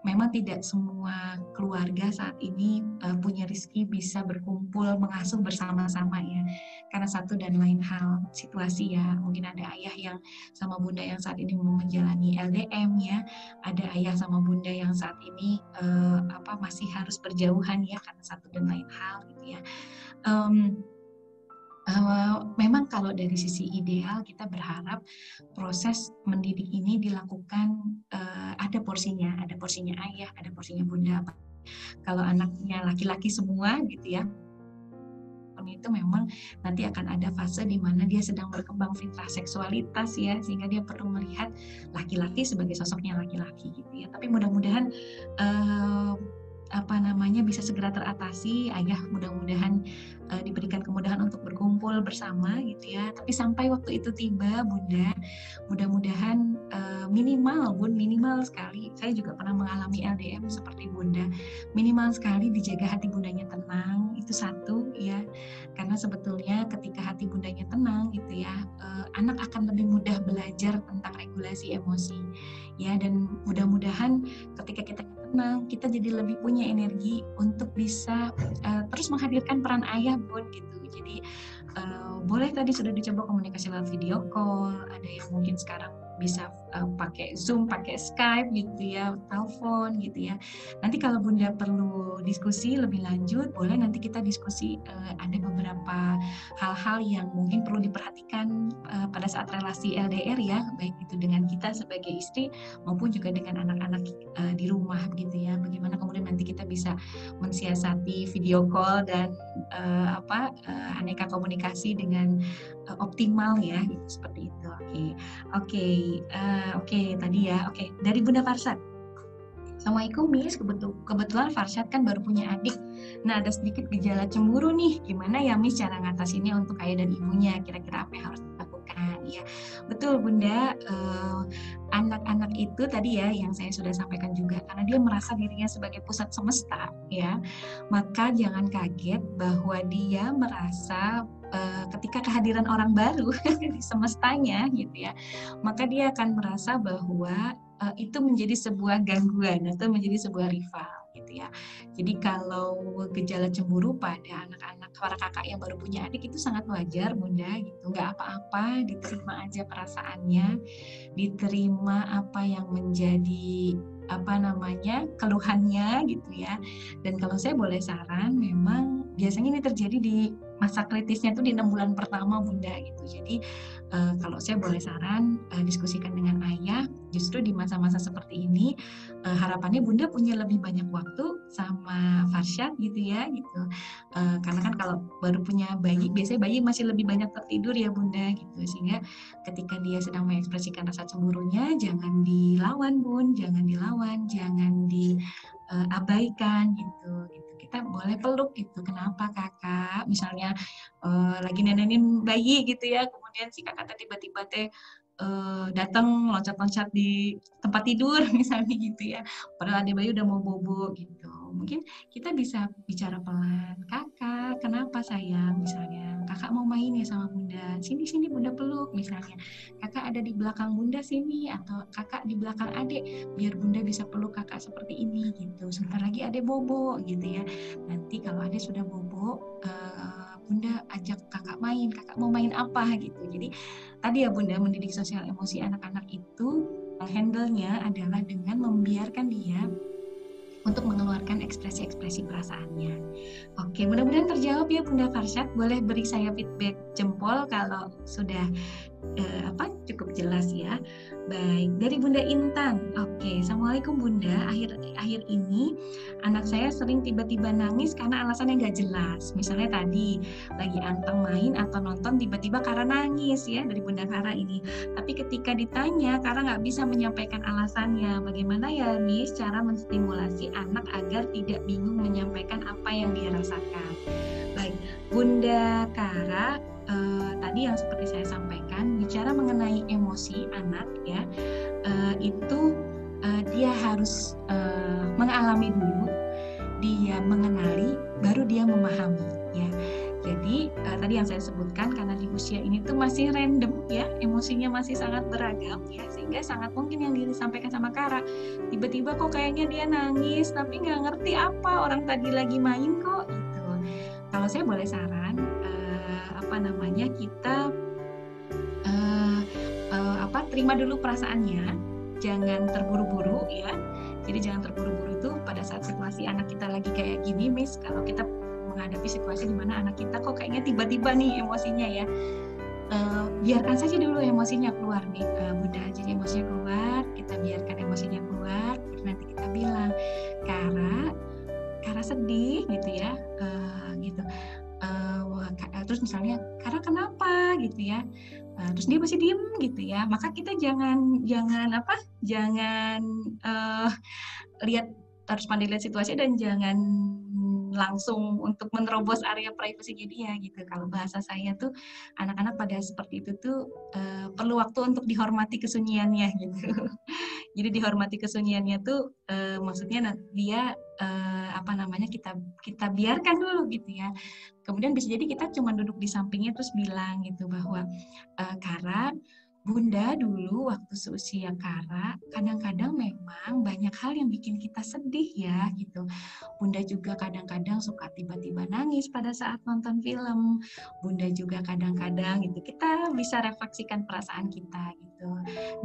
Memang tidak semua keluarga saat ini punya rezeki bisa berkumpul mengasuh bersama-sama ya, karena satu dan lain hal situasi ya. Mungkin ada ayah yang sama bunda yang saat ini menjalani LDM ya, ada ayah sama bunda yang saat ini masih harus berjauhan ya karena satu dan lain hal gitu ya. Memang kalau dari sisi ideal kita berharap proses mendidik ini dilakukan ada porsinya ayah, ada porsinya bunda. Kalau anaknya laki-laki semua gitu ya, itu memang nanti akan ada fase di mana dia sedang berkembang fitrah seksualitas ya, sehingga dia perlu melihat laki-laki sebagai sosoknya laki-laki gitu ya. Tapi mudah-mudahan bisa segera teratasi. Ayah mudah-mudahan diberikan kemudahan untuk berkumpul bersama gitu ya. Tapi sampai waktu itu tiba Bunda, mudah-mudahan minimal sekali, saya juga pernah mengalami LDM seperti Bunda, minimal sekali dijaga hati bundanya tenang, itu satu ya. Karena sebetulnya ketika hati bundanya tenang gitu ya, anak akan lebih mudah belajar tentang regulasi emosi ya. Dan mudah-mudahan ketika kita tenang, kita jadi lebih punya energi untuk bisa terus menghadirkan peran ayah Bun gitu. Jadi boleh tadi sudah dicoba komunikasi lewat video call, ada yang mungkin sekarang bisa pakai Zoom, pakai Skype gitu ya, telepon gitu ya. Nanti kalau Bunda perlu diskusi lebih lanjut, boleh nanti kita diskusi, ada beberapa hal-hal yang mungkin perlu diperhatikan pada saat relasi LDR ya, baik itu dengan kita sebagai istri maupun juga dengan anak-anak di rumah gitu ya. Bagaimana kemudian nanti kita bisa mensiasati video call dan aneka komunikasi dengan optimal ya, gitu, seperti itu. Oke, tadi ya. Oke, dari Bunda Farsad. Assalamualaikum Miss, kebetulan Farshad kan baru punya adik. Nah, ada sedikit gejala cemburu nih. Gimana ya Miss cara ngatasinnya untuk ayah dan ibunya? Kira-kira apa yang harus dilakukan? Ya, betul Bunda. Anak-anak itu tadi ya yang saya sudah sampaikan juga, karena dia merasa dirinya sebagai pusat semesta, ya. Maka jangan kaget bahwa dia merasa ketika kehadiran orang baru di semestanya, gitu ya, maka dia akan merasa bahwa itu menjadi sebuah gangguan atau menjadi sebuah rival gitu ya. Jadi kalau gejala cemburu pada anak-anak para kakak yang baru punya adik itu sangat wajar Bunda gitu. Nggak apa-apa, diterima aja perasaannya, diterima apa yang menjadi keluhannya gitu ya. Dan kalau saya boleh saran, memang biasanya ini terjadi di masa kritisnya itu di 6 bulan pertama Bunda gitu. Jadi kalau saya boleh saran, diskusikan dengan ayah. Justru di masa-masa seperti ini harapannya Bunda punya lebih banyak waktu sama Farshad gitu ya gitu. Karena kan kalau baru punya bayi, biasanya bayi masih lebih banyak tertidur ya Bunda gitu. Sehingga ketika dia sedang mengekspresikan rasa cemburunya, jangan dilawan Bun, jangan dilawan, jangan diabaikan gitu. Kita boleh peluk gitu. Kenapa kakak? Misalnya lagi nenenin bayi gitu ya, kemudian si kakak tiba-tiba datang loncat-loncat di tempat tidur misalnya gitu ya, padahal ada bayi udah mau bobo gitu. Mungkin kita bisa bicara pelan, kakak kenapa sayang, misalnya kakak mau main ya sama Bunda, sini Bunda peluk misalnya, kakak ada di belakang Bunda sini, atau kakak di belakang adek biar Bunda bisa peluk kakak seperti ini gitu. Sebentar lagi adek bobo gitu ya, nanti kalau adek sudah bobo Bunda ajak kakak main, kakak mau main apa gitu. Jadi tadi ya Bunda, mendidik sosial emosi anak-anak itu handle-nya adalah dengan membiarkan dia untuk mengeluarkan ekspresi-ekspresi perasaannya. Oke, mudah-mudahan terjawab ya Bunda Farshad. Boleh beri saya feedback jempol kalau sudah cukup jelas ya. Baik, dari Bunda Intan. Oke, Assalamualaikum Bunda. Akhir ini anak saya sering tiba-tiba nangis karena alasannya nggak jelas. Misalnya tadi lagi anteng main atau nonton, tiba-tiba Kara nangis ya, dari Bunda Kara ini. Tapi ketika ditanya, Kara nggak bisa menyampaikan alasannya. Bagaimana ya Miss cara menstimulasi anak agar tidak bingung menyampaikan apa yang dia rasakan? Baik, Bunda Kara, tadi yang seperti saya sampaikan, bicara mengenai emosi anak ya, itu dia harus mengalami dulu, dia mengenali, baru dia memahami ya. Jadi tadi yang saya sebutkan, karena di usia ini tuh masih random ya, emosinya masih sangat beragam ya, sehingga sangat mungkin yang disampaikan sama Kara, tiba-tiba kok kayaknya dia nangis tapi nggak ngerti apa, orang tadi lagi main kok gitu. Kalau saya boleh saran, kita terima dulu perasaannya, jangan terburu-buru ya. Jadi jangan terburu-buru tuh pada saat situasi anak kita lagi kayak gini, Miss. Kalau kita menghadapi situasi di mana anak kita kok kayaknya tiba-tiba nih emosinya ya, biarkan saja dulu emosinya keluar nih, Bunda. Jadi emosinya keluar, kita biarkan emosinya keluar. Nanti kita bilang, Kara sedih gitu ya, gitu. Terus misalnya Kara kenapa gitu ya, terus dia masih diem gitu ya, maka kita jangan lihat, harus pandai lihat situasi dan jangan langsung untuk menerobos area privasinya dia gitu. Kalau bahasa saya tuh anak-anak pada seperti itu tuh perlu waktu untuk dihormati kesunyiannya gitu. Jadi dihormati kesunyiannya tuh maksudnya dia kita biarkan dulu gitu ya. Kemudian bisa jadi kita cuma duduk di sampingnya terus bilang gitu bahwa Kara, Bunda dulu waktu seusia Kara, kadang-kadang memang banyak hal yang bikin kita sedih ya gitu. Bunda juga kadang-kadang suka tiba-tiba nangis pada saat nonton film. Bunda juga kadang-kadang gitu, kita bisa refleksikan perasaan kita gitu.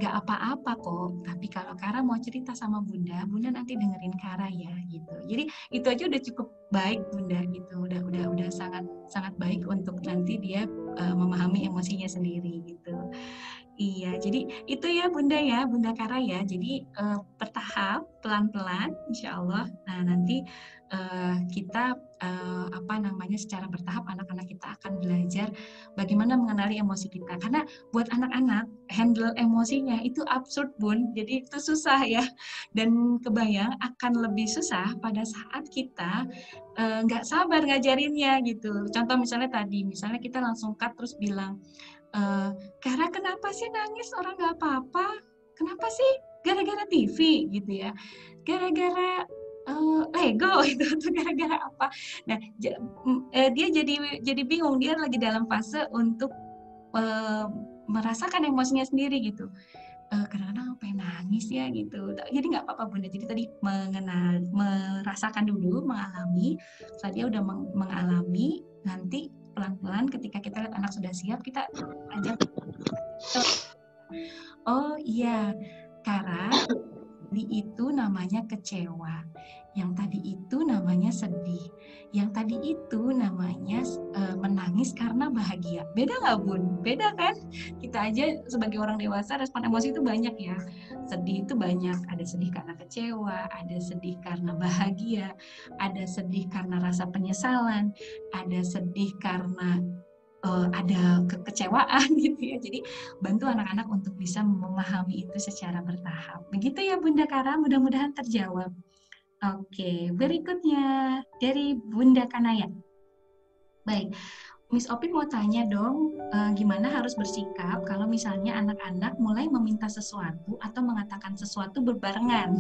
Gak apa-apa kok, tapi kalau Kara mau cerita sama Bunda, Bunda nanti dengerin Kara ya gitu. Jadi itu aja udah cukup baik Bunda gitu. Udah sangat baik untuk nanti dia memahami emosinya sendiri gitu. Iya, jadi itu ya Bunda Kara ya. Jadi bertahap, pelan-pelan, insya Allah. Nah nanti kita secara bertahap anak-anak kita akan belajar bagaimana mengenali emosi kita. Karena buat anak-anak handle emosinya itu absurd Bun. Jadi itu susah ya. Dan kebayang akan lebih susah pada saat kita nggak sabar ngajarinnya gitu. Contoh misalnya kita langsung cut terus bilang, Kara kenapa sih nangis, orang nggak apa-apa, kenapa sih, gara-gara TV gitu ya, gara-gara Lego itu atau gara-gara apa. Nah dia jadi bingung, dia lagi dalam fase untuk merasakan emosinya sendiri gitu. Kadang-kadang pengen nangis ya gitu. Jadi nggak apa-apa Bunda. Jadi tadi merasakan dulu, mengalami. Setelah dia udah mengalami, nanti pelan-pelan ketika kita lihat anak sudah siap, kita ajak. Oh iya, Kara, tadi itu namanya kecewa. Yang tadi itu namanya sedih. Yang tadi itu namanya menangis karena bahagia. Beda nggak Bun? Beda kan? Kita aja sebagai orang dewasa respon emosi itu banyak ya. Sedih itu banyak. Ada sedih karena kecewa, ada sedih karena bahagia, ada sedih karena rasa penyesalan, ada sedih karena ada kekecewaan gitu ya. Jadi bantu anak-anak untuk bisa memahami itu secara bertahap. Begitu ya Bunda Kara, mudah-mudahan terjawab. Oke, berikutnya dari Bunda Kanaya. Baik, Miss Opi mau tanya dong, gimana harus bersikap kalau misalnya anak-anak mulai meminta sesuatu atau mengatakan sesuatu berbarengan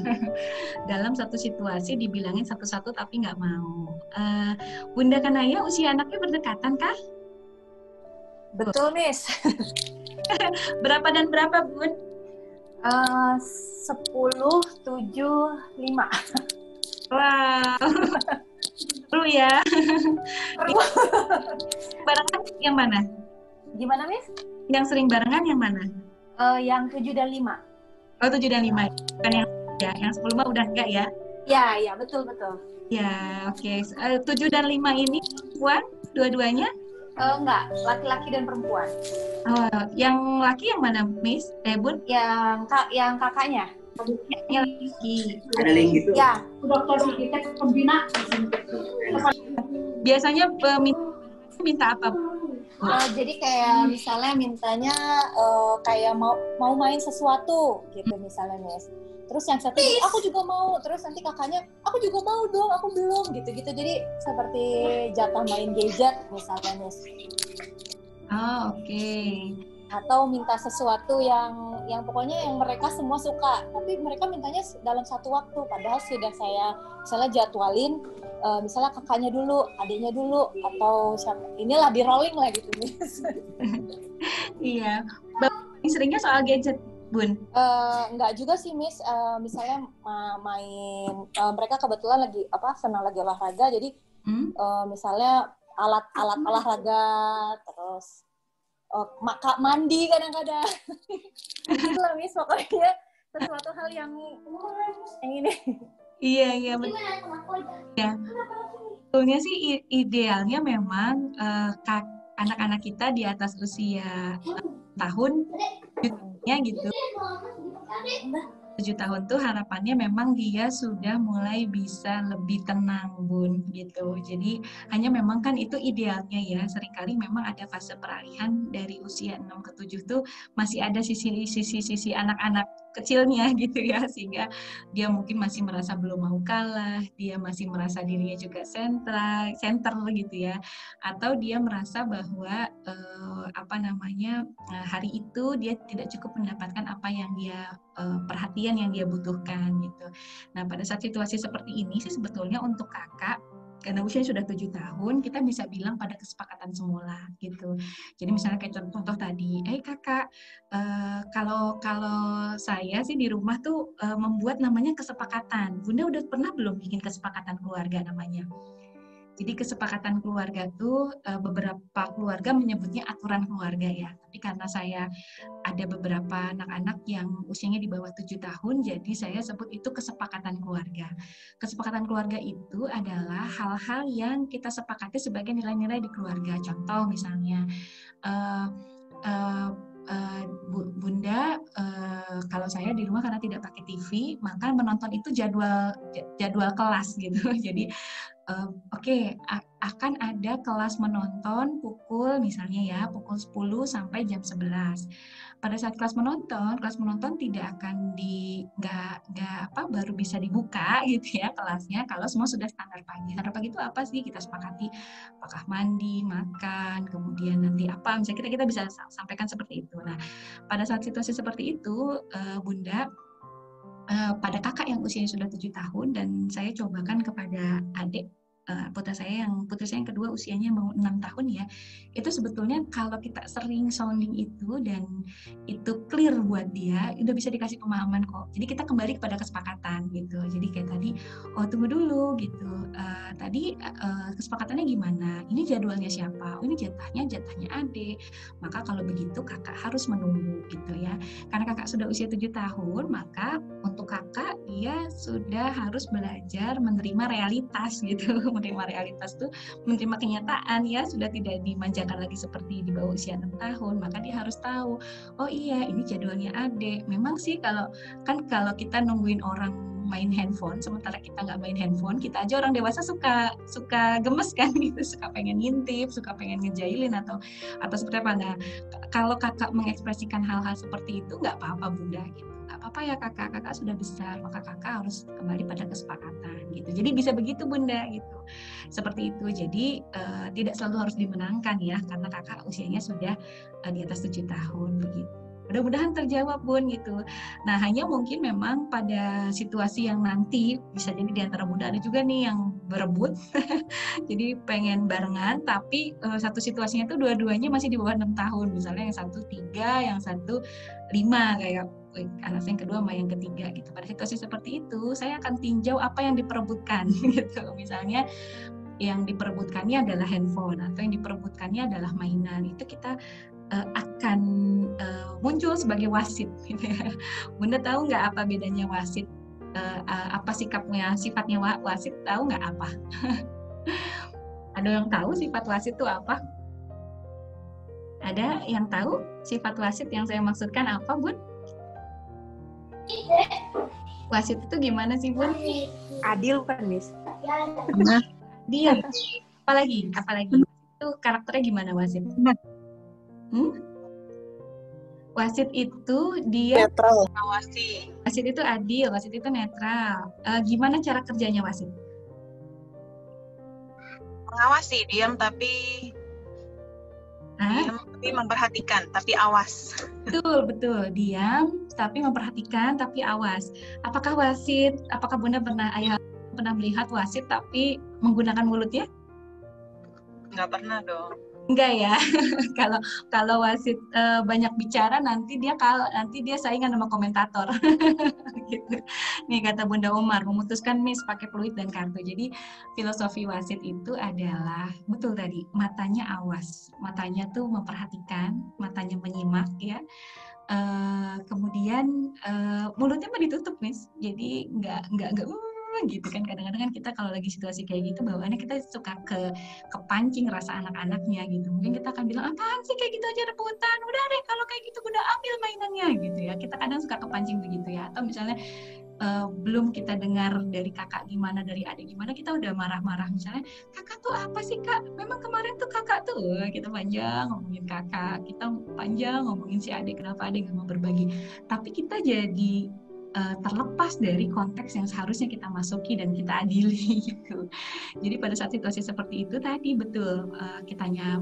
dalam satu situasi dibilangin satu-satu tapi nggak mau. Bunda Kanaya, usia anaknya berdekatan kah? Betul, Miss. Berapa dan berapa, Bun? 10, 7, 5. Wow. Seru ya. Barengan yang mana? Gimana, Miss? Yang sering barengan yang mana? Yang 7 dan 5. Oh, 7 dan 5. Bukan yang 10 mah udah enggak ya? Ya, betul. Ya, oke. 7 dan 5 ini perempuan dua-duanya? Enggak, laki-laki dan perempuan. Oh, yang laki yang mana, Miss? Bun? Yang kakaknya. Yang laki. Ada link gitu? Ya, dokter kita pembina. Biasanya minta apa? Jadi kayak misalnya mintanya kayak mau main sesuatu gitu misalnya, Miss. Terus yang satu, aku juga mau. Terus nanti kakaknya, aku juga mau dong, aku belum gitu-gitu. Jadi seperti jatah main gadget misalnya, Miss. Oh, oke. Atau minta sesuatu yang pokoknya yang mereka semua suka. Tapi mereka mintanya dalam satu waktu. Padahal sudah saya misalnya jadwalin, misalnya kakaknya dulu, adiknya dulu, atau inilah di rolling lah gitu, Miss. Iya. Seringnya soal gadget, Bun? Enggak juga sih, Miss. Misalnya main, mereka kebetulan senang lagi olahraga, jadi misalnya alat olahraga, terus mandi kadang-kadang. Itulah, Miss, pokoknya sesuatu hal yang ini. Iya, betul. Ya. Sebetulnya sih idealnya memang anak-anak kita di atas usia tahun gitu. 7 tahun tuh harapannya memang dia sudah mulai bisa lebih tenang, Bun, gitu. Jadi hanya memang kan itu idealnya ya. Seringkali memang ada fase peralihan dari usia 6 ke 7 tuh masih ada sisi anak-anak kecilnya gitu ya, sehingga dia mungkin masih merasa belum mau kalah, dia masih merasa dirinya juga center gitu ya. Atau dia merasa bahwa hari itu dia tidak cukup mendapatkan apa yang dia perhatian yang dia butuhkan gitu. Nah, pada saat situasi seperti ini sih sebetulnya untuk kakak karena usia sudah 7 tahun, kita bisa bilang pada kesepakatan semula gitu. Jadi misalnya kayak contoh tadi, kakak, kalau saya sih di rumah tuh membuat namanya kesepakatan. Bunda udah pernah belum bikin kesepakatan keluarga namanya? Jadi kesepakatan keluarga tuh beberapa keluarga menyebutnya aturan keluarga ya. Tapi karena saya ada beberapa anak-anak yang usianya di bawah 7 tahun, jadi saya sebut itu kesepakatan keluarga. Kesepakatan keluarga itu adalah hal-hal yang kita sepakati sebagai nilai-nilai di keluarga. Contoh misalnya, Bunda, kalau saya di rumah karena tidak pakai TV, maka menonton itu jadwal kelas gitu. Jadi Oke, akan ada kelas menonton pukul misalnya ya, pukul 10 sampai jam 11. Pada saat kelas menonton tidak akan baru bisa dibuka gitu ya kelasnya kalau semua sudah standar pagi. Standar pagi itu apa sih? Kita sepakati apakah mandi, makan, kemudian nanti apa, misalnya kita bisa sampaikan seperti itu. Nah, pada saat situasi seperti itu, Bunda, pada kakak yang usianya sudah 7 tahun dan saya cobakan kepada adik putri saya yang kedua usianya mau 6 tahun ya, itu sebetulnya kalau kita sering sounding itu dan itu clear buat dia, udah bisa dikasih pemahaman kok. Jadi kita kembali kepada kesepakatan gitu. Jadi kayak tadi, tunggu dulu gitu. Tadi kesepakatannya gimana? Ini jadwalnya siapa? Ini jatahnya adik. Maka kalau begitu kakak harus menunggu gitu ya. Karena kakak sudah usia 7 tahun, maka untuk kakak dia sudah harus belajar menerima realitas gitu. Menerima realitas tuh menerima kenyataan ya, sudah tidak dimanjakan lagi seperti di bawah usia 6 tahun. Maka dia harus tahu, oh iya ini jadwalnya adik. Memang sih kalau kita nungguin orang main handphone sementara kita nggak main handphone, kita aja orang dewasa suka gemes kan gitu, suka pengen ngintip, suka pengen ngejailin atau seperti apa. Nah, kalau kakak mengekspresikan hal-hal seperti itu nggak apa-apa Bunda gitu. Nggak apa-apa ya kakak sudah besar, maka kakak harus kembali pada kesepakatan gitu. Jadi bisa begitu Bunda gitu. Seperti itu. Jadi tidak selalu harus dimenangkan ya, karena kakak usianya sudah di atas 7 tahun begitu. Mudah-mudahan terjawab Bun gitu. Nah, hanya mungkin memang pada situasi yang nanti bisa jadi di antara Bunda ada juga nih yang berebut. Jadi pengen barengan tapi satu situasinya itu dua-duanya masih di bawah 6 tahun. Misalnya yang satu 3, yang satu 5 kayak anak saya yang kedua sama yang ketiga gitu. Pada situasi seperti itu, saya akan tinjau apa yang diperebutkan gitu. Misalnya yang diperebutkannya adalah handphone atau yang diperebutkannya adalah mainan. Itu kita akan muncul sebagai wasit gitu ya. Bunda tahu nggak apa bedanya wasit? Apa sifatnya wasit, tahu nggak apa? Ada yang tahu sifat wasit itu apa? Ada yang tahu sifat wasit yang saya maksudkan apa, Bun? Wasit itu gimana sih, Bun? Adil kan, Miss? Nah, dia. Apalagi? Itu karakternya gimana wasit? Wasit itu dia netral, mengawasi. Wasit itu adil, wasit itu netral. Gimana cara kerjanya wasit? Mengawasi, diam tapi memperhatikan, tapi awas. Betul. Diam tapi memperhatikan tapi awas. Apakah Bunda pernah melihat wasit tapi menggunakan mulutnya? Nggak pernah dong. Enggak ya. Kalau wasit banyak bicara nanti dia saingan sama komentator. Gitu. Nih kata Bunda Umar, memutuskan miss pakai peluit dan kartu. Jadi filosofi wasit itu adalah betul tadi, matanya awas, matanya tuh memperhatikan, matanya menyimak ya. Kemudian mulutnya mah ditutup miss. Jadi enggak gitu kan. Kadang-kadang kan kita kalau lagi situasi kayak gitu bawaannya kita suka kepancing rasa anak-anaknya gitu. Mungkin kita akan bilang apaan sih kayak gitu aja rebutan, udah deh kalau kayak gitu udah ambil mainannya gitu ya. Kita kadang suka kepancing begitu ya. Atau misalnya belum kita dengar dari kakak gimana, dari adik gimana, kita udah marah-marah. Misalnya kakak tuh apa sih kak, memang kemarin tuh kakak tuh kita panjang ngomongin kakak, kita panjang ngomongin si adik, kenapa adik gak mau berbagi. Tapi kita jadi terlepas dari konteks yang seharusnya kita masuki dan kita adili gitu. Jadi pada saat situasi seperti itu tadi betul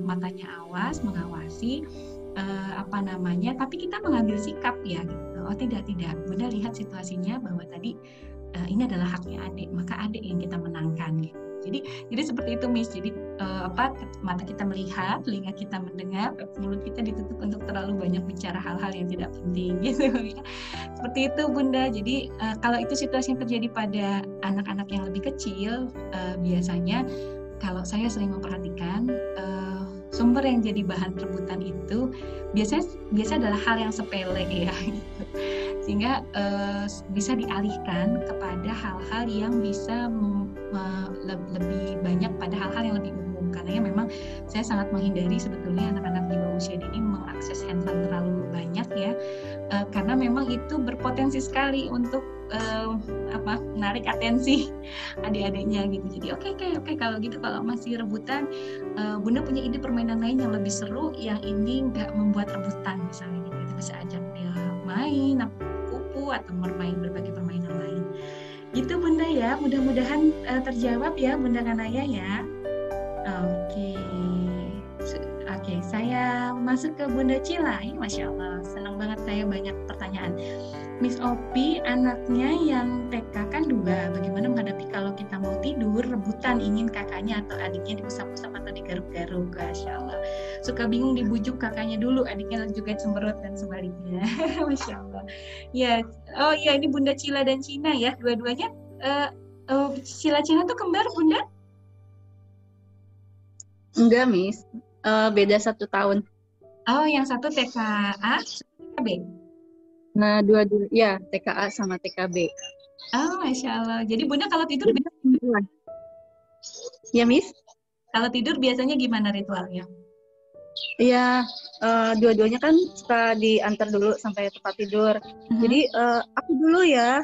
matanya awas, mengawasi tapi kita mengambil sikap ya gitu. Oh tidak, Bunda lihat situasinya bahwa tadi ini adalah haknya adik, maka adik yang kita menangkan gitu. Jadi seperti itu Miss. Jadi mata kita melihat, telinga kita mendengar, mulut kita ditutup untuk terlalu banyak bicara hal-hal yang tidak penting gitu. Seperti itu Bunda. Jadi kalau itu situasi yang terjadi pada anak-anak yang lebih kecil, biasanya kalau saya sering memperhatikan sumber yang jadi bahan rebutan itu biasa adalah hal yang sepele ya, gitu. Sehingga bisa dialihkan kepada hal-hal yang bisa lebih banyak pada hal-hal yang lebih umum. Karena memang saya sangat menghindari sebetulnya anak-anak di bawah usia dini mengakses handphone terlalu banyak ya, karena memang itu berpotensi sekali untuk menarik atensi adik-adiknya gitu. Jadi oke, kalau gitu, kalau masih rebutan, Bunda punya ide permainan lain yang lebih seru, yang ini nggak membuat rebutan misalnya gitu. Kita bisa ajak dia main kupu atau bermain berbagai permainan lain gitu Bunda ya. Mudah-mudahan terjawab ya Bunda Kanaya ya. Oke, saya masuk ke Bunda Cila. Masya Allah, senang banget saya banyak pertanyaan. Miss Opi, anaknya yang TK kan 2, bagaimana menghadapi kalau kita mau tidur, rebutan ingin kakaknya atau adiknya diusap-usap atau digaruk-garuk? Masya Allah. Suka bingung dibujuk kakaknya dulu, adiknya juga cemberut dan sebaliknya. Masya Allah. Ya, ini Bunda Cila dan Cina ya, dua-duanya. Cila Cina tuh kembar Bunda? Enggak, Miss. Beda 1 tahun. Oh, yang satu TKA, TKB? Nah, dua-dua, ya, TKA sama TKB. Oh, Masya Allah. Jadi Bunda kalau tidur ya, Miss? Kalau tidur biasanya gimana ritualnya? Iya, dua-duanya kan suka diantar dulu sampai tempat tidur. Jadi, aku dulu ya,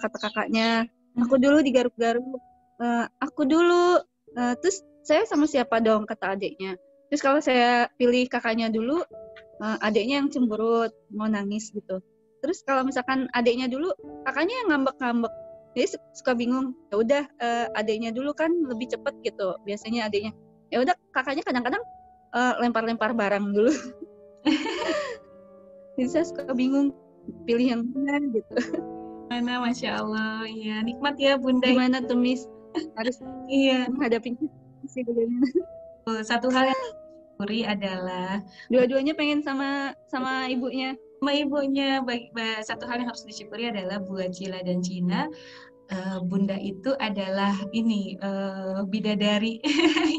kata kakaknya. Aku dulu digaruk-garuk. Aku dulu. Terus saya sama siapa dong, kata adiknya. Terus kalau saya pilih kakaknya dulu, adiknya yang cemberut, mau nangis gitu. Terus kalau misalkan adiknya dulu, kakaknya yang ngambek-ngambek. Jadi suka bingung. Ya udah, adiknya dulu kan lebih cepet gitu. Biasanya adiknya. Ya udah, kakaknya kadang-kadang lempar-lempar barang dulu. Jadi saya suka bingung pilih yang mana gitu. Mana, Masya Allah. Iya, nikmat ya Bunda. Gimana tuh Miss? Harus menghadapinya sih bagaimana? Satu hal yang disyukuri adalah dua-duanya pengen sama ibunya. Sama ibunya. Satu hal yang harus disyukuri adalah buat Cila dan Cina, Bunda itu adalah bidadari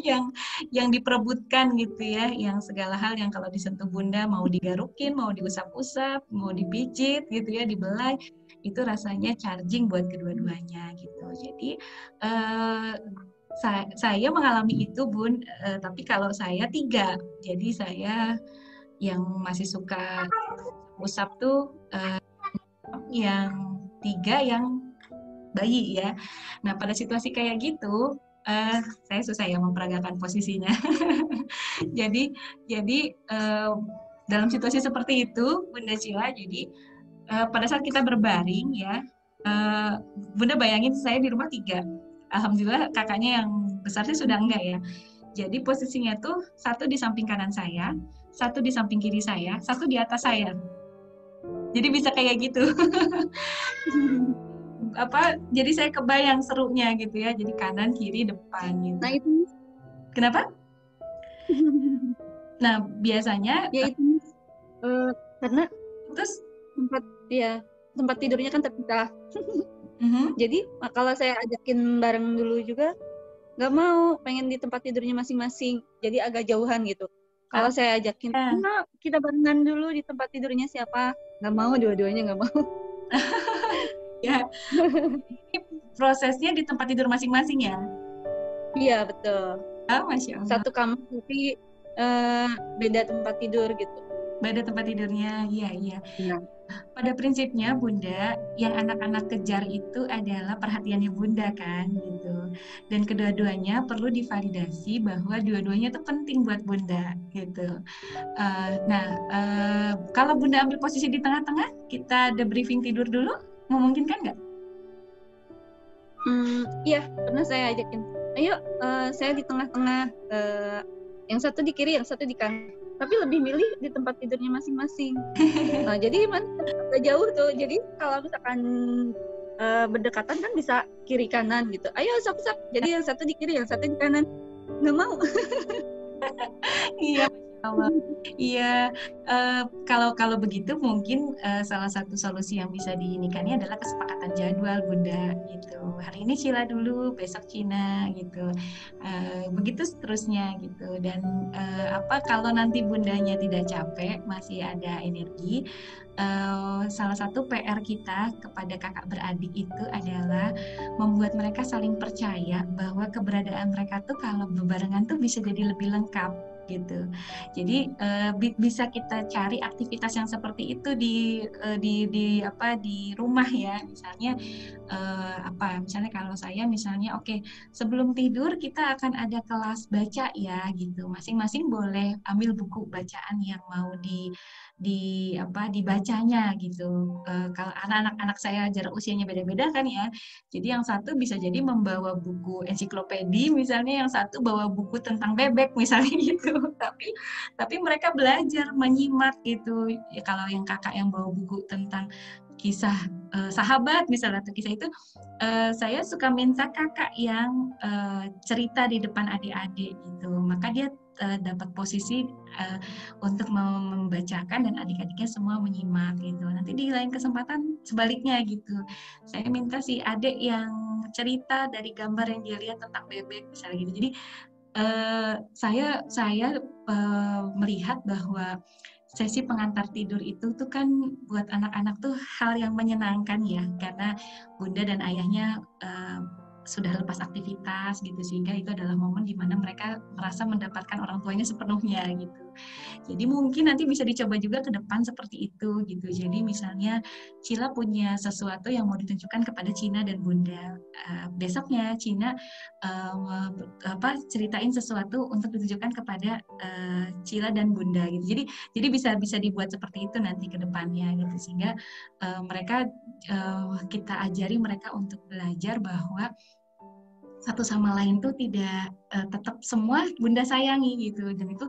yang diperebutkan gitu ya, yang segala hal yang kalau disentuh Bunda mau digarukin, mau diusap-usap, mau dipijit gitu ya, dibelai, itu rasanya charging buat kedua-duanya gitu. Jadi saya mengalami itu Bun, tapi kalau saya 3, jadi saya yang masih suka usap tuh yang 3 yang bayi ya. Nah pada situasi kayak gitu, saya susah ya memperagakan posisinya. jadi dalam situasi seperti itu Bunda Cila, jadi pada saat kita berbaring ya, Bunda bayangin saya di rumah 3. Alhamdulillah kakaknya yang besar sih sudah enggak ya. Jadi posisinya tuh 1 di samping kanan saya, 1 di samping kiri saya, 1 di atas saya. Jadi bisa kayak gitu. Jadi saya kebayang serunya gitu ya. Jadi kanan, kiri, depan gitu. Nah itu. Kenapa? Nah biasanya. Ya itu. Karena terus tempat tidurnya kan terpisah. Jadi kalau saya ajakin bareng dulu juga nggak mau, pengen di tempat tidurnya masing-masing, jadi agak jauhan gitu. Kalau saya ajakin, kita barengan dulu di tempat tidurnya siapa, nggak mau, dua-duanya nggak mau. Ya, prosesnya di tempat tidur masing-masing ya? Iya betul. Masya Allah. Satu kamar tapi beda tempat tidur gitu. Beda tempat tidurnya, iya. Pada prinsipnya Bunda, yang anak-anak kejar itu adalah perhatiannya Bunda kan gitu. Dan kedua-duanya perlu divalidasi bahwa dua-duanya itu penting buat Bunda gitu. Kalau Bunda ambil posisi di tengah-tengah, kita debriefing tidur dulu, memungkinkan nggak? Iya, pernah saya ajakin. Ayo, saya di tengah-tengah, yang satu di kiri, yang satu di kanan. Tapi lebih milih di tempat tidurnya masing-masing. Jadi agak jauh tuh. Jadi kalau misalkan berdekatan kan bisa kiri kanan gitu. Ayo sap-sap. Jadi yang satu di kiri, yang satu di kanan. Nggak mau. Iya, Allah. Iya, kalau begitu mungkin salah satu solusi yang bisa diinikannya adalah kesepakatan jadwal, Bunda, gitu. Hari ini Cila dulu, besok Cina, gitu. Begitu seterusnya, gitu. Dan kalau nanti Bundanya tidak capek, masih ada energi, salah satu PR kita kepada kakak beradik itu adalah membuat mereka saling percaya bahwa keberadaan mereka tuh kalau bebarengan tuh bisa jadi lebih lengkap gitu. Jadi bisa kita cari aktivitas yang seperti itu di rumah ya. Misalnya misalnya kalau saya misalnya sebelum tidur kita akan ada kelas baca ya gitu. Masing-masing boleh ambil buku bacaan yang mau dibacanya gitu. Kalau anak-anak saya jarak usianya beda-beda kan ya. Jadi yang satu bisa jadi membawa buku ensiklopedi misalnya, yang satu bawa buku tentang bebek misalnya gitu. Tapi mereka belajar menyimak gitu. Ya, kalau yang kakak yang bawa buku tentang kisah sahabat misalnya atau kisah itu, saya suka minta kakak yang cerita di depan adik-adik gitu. Maka dia dapat posisi untuk membacakan dan adik-adiknya semua menyimak gitu. Nanti di lain kesempatan sebaliknya gitu. Saya minta si adik yang cerita dari gambar yang dia lihat tentang bebek misalnya gitu. Jadi saya melihat bahwa sesi pengantar tidur itu tuh kan buat anak-anak tuh hal yang menyenangkan ya, karena bunda dan ayahnya sudah lepas aktivitas gitu, sehingga itu adalah momen di mana mereka merasa mendapatkan orang tuanya sepenuhnya gitu. Jadi mungkin nanti bisa dicoba juga ke depan seperti itu gitu. Jadi misalnya Cila punya sesuatu yang mau ditunjukkan kepada Cina dan bunda, besoknya Cina ceritain sesuatu untuk ditunjukkan kepada Cila dan bunda gitu. Jadi bisa dibuat seperti itu nanti ke depannya gitu, sehingga mereka kita ajari mereka untuk belajar bahwa satu sama lain tuh tidak tetap semua bunda sayangi gitu, dan itu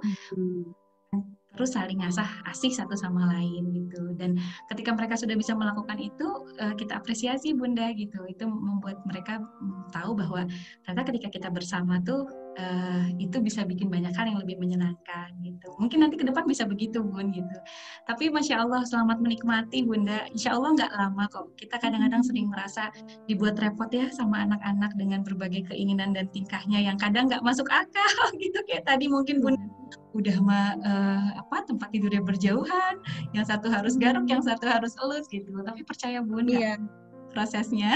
terus saling asih satu sama lain gitu. Dan ketika mereka sudah bisa melakukan itu, kita apresiasi bunda gitu. Itu membuat mereka tahu bahwa ternyata ketika kita bersama tuh itu bisa bikin banyak hal yang lebih menyenangkan gitu. Mungkin nanti ke depan bisa begitu bun gitu. Tapi masya Allah, selamat menikmati bunda. Insya Allah nggak lama kok. Kita kadang-kadang sering merasa dibuat repot ya sama anak-anak dengan berbagai keinginan dan tingkahnya yang kadang nggak masuk akal gitu. Kayak tadi mungkin bunda udah tempat tidurnya berjauhan, yang satu harus garuk, yang satu harus elus gitu. Tapi percaya bun, prosesnya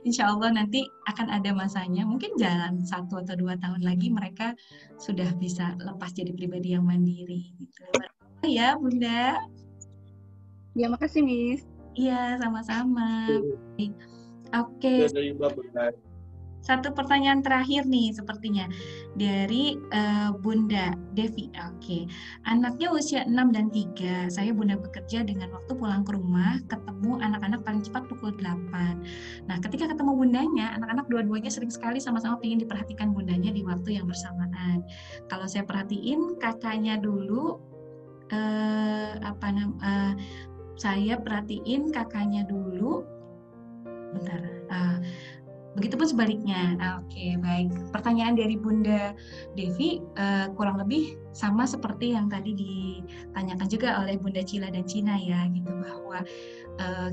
insya Allah nanti akan ada masanya. Mungkin jalan 1 atau 2 tahun lagi mereka sudah bisa lepas jadi pribadi yang mandiri gitu. Ya bunda. Ya makasih Miss. Iya sama-sama. Oke. Satu pertanyaan terakhir nih sepertinya dari Bunda Devi. Oke. Anaknya usia 6 dan 3. Saya bunda bekerja dengan waktu pulang ke rumah ketemu anak-anak paling cepat pukul 8. Nah, ketika ketemu bundanya, anak-anak dua-duanya sering sekali sama-sama ingin diperhatikan bundanya di waktu yang bersamaan. Kalau saya perhatiin kakaknya dulu saya perhatiin kakaknya dulu. Bentar. Begitupun sebaliknya. Oke, baik. Pertanyaan dari Bunda Devi kurang lebih sama seperti yang tadi ditanyakan juga oleh Bunda Cila dan Cina ya, gitu, bahwa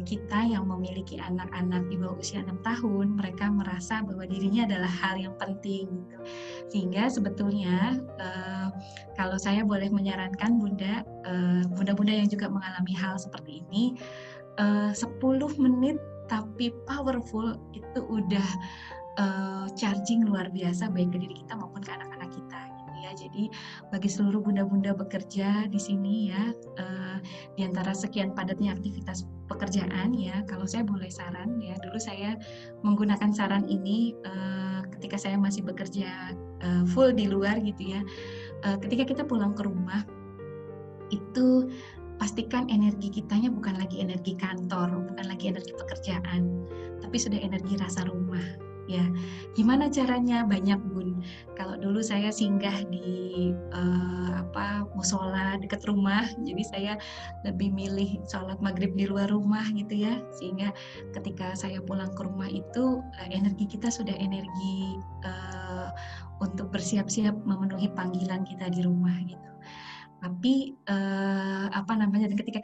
kita yang memiliki anak-anak di bawah usia 6 tahun, mereka merasa bahwa dirinya adalah hal yang penting gitu. Sehingga sebetulnya kalau saya boleh menyarankan bunda-bunda yang juga mengalami hal seperti ini, 10 menit tapi powerful itu udah charging luar biasa baik ke diri kita maupun ke anak-anak kita gitu ya. Jadi bagi seluruh bunda-bunda bekerja di sini ya, di antara sekian padatnya aktivitas pekerjaan ya, kalau saya boleh saran ya, dulu saya menggunakan saran ini ketika saya masih bekerja full di luar gitu ya. Ketika kita pulang ke rumah itu pastikan energi kitanya bukan lagi energi kantor, bukan lagi energi pekerjaan, tapi sudah energi rasa rumah. Ya, gimana caranya? Banyak Bun. Kalau dulu saya singgah di musola dekat rumah, jadi saya lebih milih sholat maghrib di luar rumah gitu ya, sehingga ketika saya pulang ke rumah itu energi kita sudah energi untuk bersiap-siap memenuhi panggilan kita di rumah gitu. Tapi dan ketika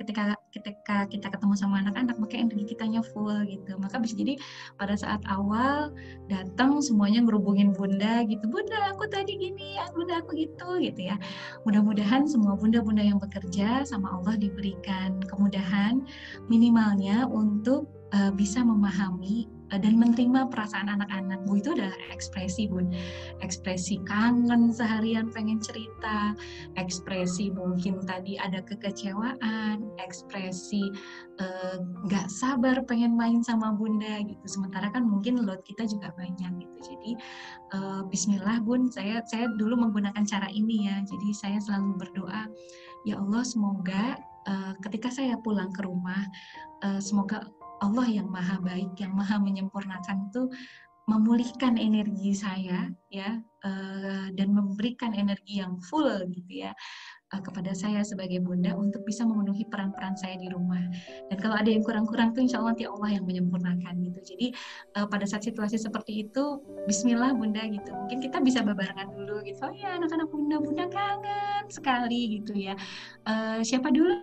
kita ketemu sama anak-anak, maka energi kitanya full gitu. Maka bisa jadi pada saat awal datang semuanya ngerubungin Bunda gitu, Bunda aku tadi gini, Bunda aku gitu ya. Mudah-mudahan semua bunda-bunda yang bekerja sama Allah diberikan kemudahan minimalnya untuk bisa memahami dan menerima perasaan anak-anak. Bu, itu adalah ekspresi, Bun. Ekspresi kangen seharian pengen cerita, ekspresi mungkin tadi ada kekecewaan, ekspresi nggak sabar pengen main sama Bunda gitu. Sementara kan mungkin load kita juga banyak gitu. Jadi bismillah Bun, saya dulu menggunakan cara ini ya. Jadi saya selalu berdoa, ya Allah semoga ketika saya pulang ke rumah, semoga Allah yang maha baik, yang maha menyempurnakan tuh memulihkan energi saya ya, dan memberikan energi yang full gitu ya kepada saya sebagai bunda untuk bisa memenuhi peran-peran saya di rumah. Dan kalau ada yang kurang-kurang tuh insya Allah nanti Allah yang menyempurnakan gitu. Jadi pada saat situasi seperti itu, bismillah bunda gitu. Mungkin kita bisa barengan dulu gitu. Oh ya anak-anak bunda kangen sekali gitu ya. Siapa dulu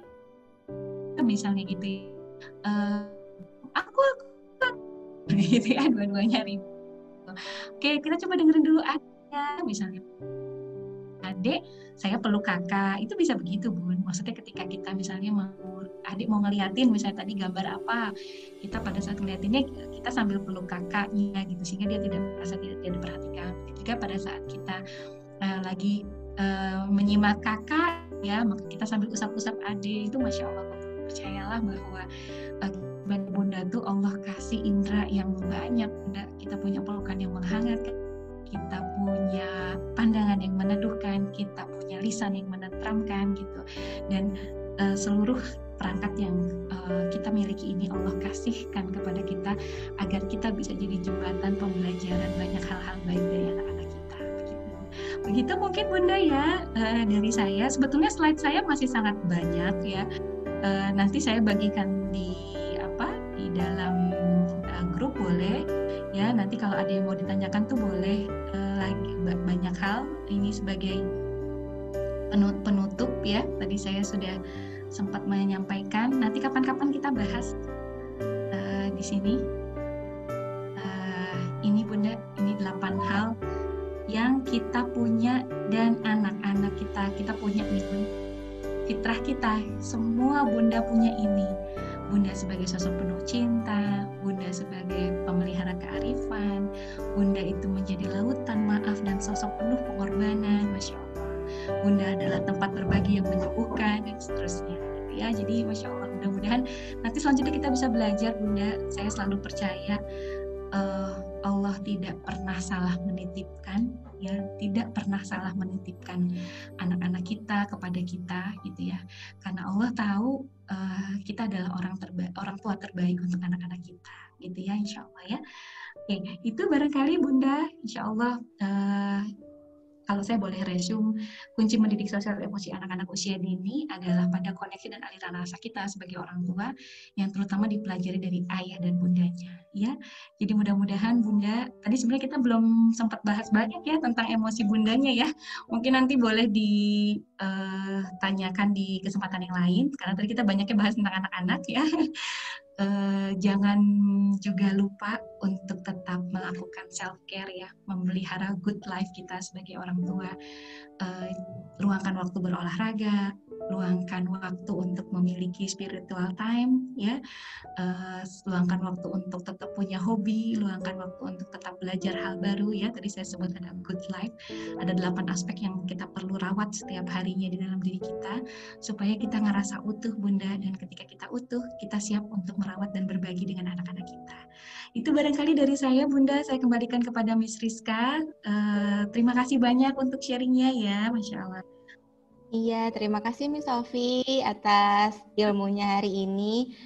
misalnya gitu aku gitu ya, dua-duanya ribut. Oke, kita coba dengerin dulu adiknya misalnya. Adik, saya peluk kakak, itu bisa begitu Bun. Maksudnya ketika kita misalnya adik mau ngeliatin misalnya tadi gambar apa, kita pada saat ngeliatinnya kita sambil peluk kakaknya gitu, sehingga dia tidak merasa tidak diperhatikan. Ketika pada saat kita lagi menyimak kakak ya, maka kita sambil usap-usap adik, itu Masya Allah, percayalah bahwa bunda tuh Allah kasih indera yang banyak. Bunda, kita punya pelukan yang menghangatkan, kita punya pandangan yang meneduhkan, kita punya lisan yang menenteramkan gitu. Dan seluruh perangkat yang kita miliki ini Allah kasihkan kepada kita agar kita bisa jadi jembatan pembelajaran banyak hal-hal baik dari anak-anak kita. Begitu mungkin Bunda ya dari saya. Sebetulnya slide saya masih sangat banyak ya. Nanti saya bagikan di dalam grup boleh ya. Nanti kalau ada yang mau ditanyakan tuh boleh, lagi banyak hal. Ini sebagai penutup ya. Tadi saya sudah sempat menyampaikan. Nanti kapan-kapan kita bahas di sini. Ini Bunda, ini 8 hal yang kita punya dan anak-anak kita punya nih Bunda. Fitrah kita, semua Bunda punya ini. Bunda sebagai sosok penuh cinta, Bunda sebagai pemelihara kearifan, Bunda itu menjadi lautan maaf dan sosok penuh pengorbanan, Masya Allah. Bunda adalah tempat berbagi yang menyembuhkan dan seterusnya. Ya, jadi Masya Allah, mudah-mudahan nanti selanjutnya kita bisa belajar Bunda. Saya selalu percaya Allah tidak pernah salah menitipkan, ya, tidak pernah salah menitipkan anak-anak kita kepada kita, gitu ya. Karena Allah tahu kita adalah orang tua terbaik untuk anak-anak kita, gitu ya, insya Allah ya. Oke, itu barangkali Bunda, insya Allah. Kalau saya boleh resume, kunci mendidik sosial emosi anak-anak usia dini adalah pada koneksi dan aliran rasa kita sebagai orang tua yang terutama dipelajari dari ayah dan bundanya. Ya, jadi mudah-mudahan Bunda, tadi sebenarnya kita belum sempat bahas banyak ya tentang emosi bundanya ya. Mungkin nanti boleh ditanyakan di kesempatan yang lain, karena tadi kita banyaknya bahas tentang anak-anak ya. Jangan juga lupa untuk tetap melakukan self-care ya, memelihara good life kita sebagai orang tua. Luangkan waktu berolahraga, luangkan waktu untuk memiliki spiritual time ya, luangkan waktu untuk tetap punya hobi, luangkan waktu untuk tetap belajar hal baru ya. Tadi saya sebut ada good life, ada 8 aspek yang kita perlu rawat setiap harinya di dalam diri kita supaya kita ngerasa utuh Bunda, dan ketika kita utuh kita siap untuk merawat dan berbagi dengan anak-anak kita. Itu barangkali dari saya Bunda, saya kembalikan kepada Miss Rizka. Terima kasih banyak untuk sharingnya ya, Masya Allah. Iya, terima kasih Miss Sofi atas ilmunya hari ini.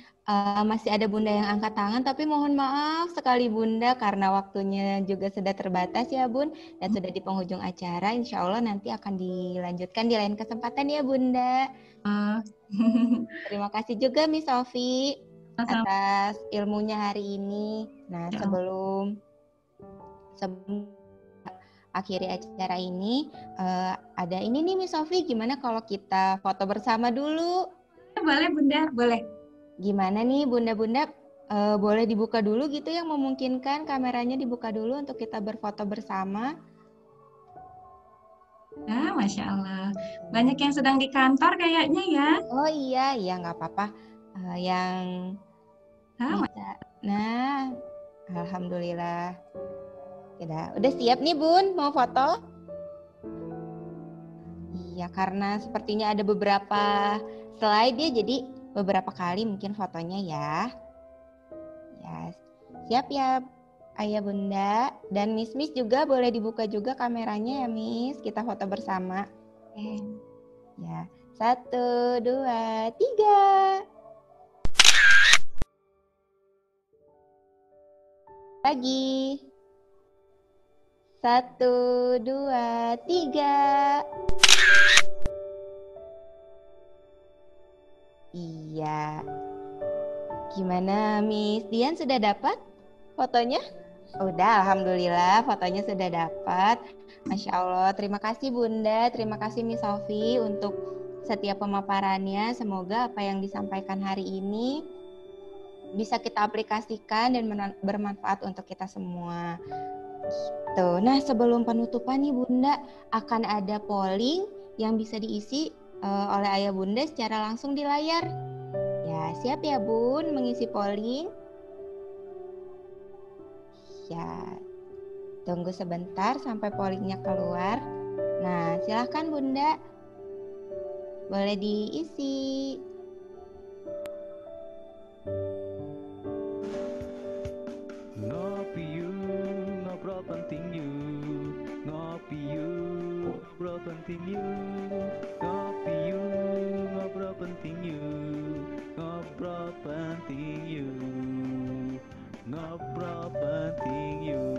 masih ada Bunda yang angkat tangan, tapi mohon maaf sekali Bunda karena waktunya juga sudah terbatas ya Bun, dan sudah di penghujung acara. Insya Allah nanti akan dilanjutkan di lain kesempatan ya Bunda. Terima kasih juga Miss Sofi atas ilmunya hari ini. Nah, sebelum akhiri acara ini, ada ini nih Miss Sofi, gimana kalau kita foto bersama dulu? Boleh Bunda, boleh. Gimana nih Bunda-Bunda, boleh dibuka dulu gitu yang memungkinkan, kameranya dibuka dulu untuk kita berfoto bersama. Nah, Masya Allah. Banyak yang sedang di kantor kayaknya ya. Oh iya, ya nggak apa-apa. Yang bisa. Nah, Alhamdulillah. Udah siap nih Bun, mau foto? Iya, karena sepertinya ada beberapa slide ya, jadi beberapa kali mungkin fotonya ya. Ya, siap ya Ayah Bunda. Dan Miss juga boleh dibuka juga kameranya ya Miss. Kita foto bersama. Ya, 1, 2, 3. Lagi. 1, 2, 3. Iya. Gimana Miss Dian, sudah dapat fotonya? Udah, Alhamdulillah fotonya sudah dapat. Masya Allah, terima kasih Bunda, terima kasih Miss Sofi untuk setiap pemaparannya. Semoga apa yang disampaikan hari ini bisa kita aplikasikan dan bermanfaat untuk kita semua. Gitu. Nah, sebelum penutupan nih Bunda, akan ada polling yang bisa diisi oleh Ayah Bunda secara langsung di layar. Ya, siap ya Bun mengisi polling? Ya, tunggu sebentar sampai pollingnya keluar. Nah, silahkan Bunda, boleh diisi. Ngobrol penting yuk, ngopi yuk, ngobrol penting yuk, ngopi yuk, ngobrol penting yuk, ngobrol penting yuk, ngobrol penting yuk.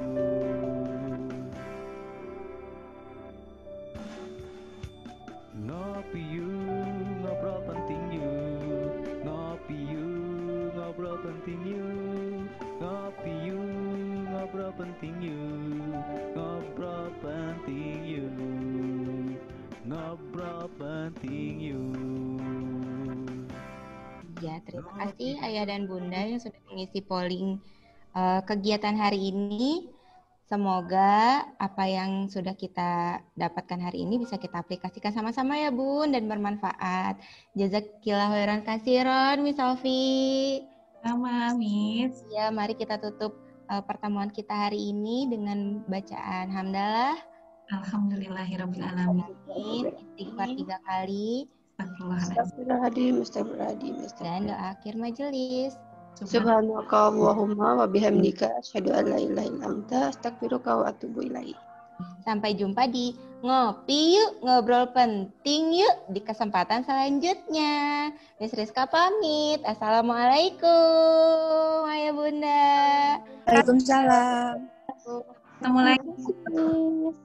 Ngopi yuk, ngobrol penting yuk, ngopi yuk, ngobrol penting yuk, ngopi yuk, ngobrol penting yuk, ngobrol penting yuk, ngobrol penting yuk. Ya, terima kasih Ayah dan Bunda yang sudah mengisi polling kegiatan hari ini. Semoga apa yang sudah kita dapatkan hari ini bisa kita aplikasikan sama-sama ya Bun dan bermanfaat. Jazakillah khairan katsiran Miss Sofi. Sama Miss. Ya, mari kita tutup pertemuan kita hari ini dengan bacaan hamdalah. Alhamdulillahirabbil alamin. Istighfar 3 kali. Astagfirullahaladzim. Dan doa akhir majelis. Subhanaka Allahumma wa bihamdika asyhadu an la ilaha illa anta astaghfiruka wa atubu ilaik. Sampai jumpa di Ngopi Yuk, Ngobrol Penting Yuk di kesempatan selanjutnya. Miss Rizka pamit. Assalamualaikum Ayah Bunda. Waalaikumsalam. Assalamualaikum.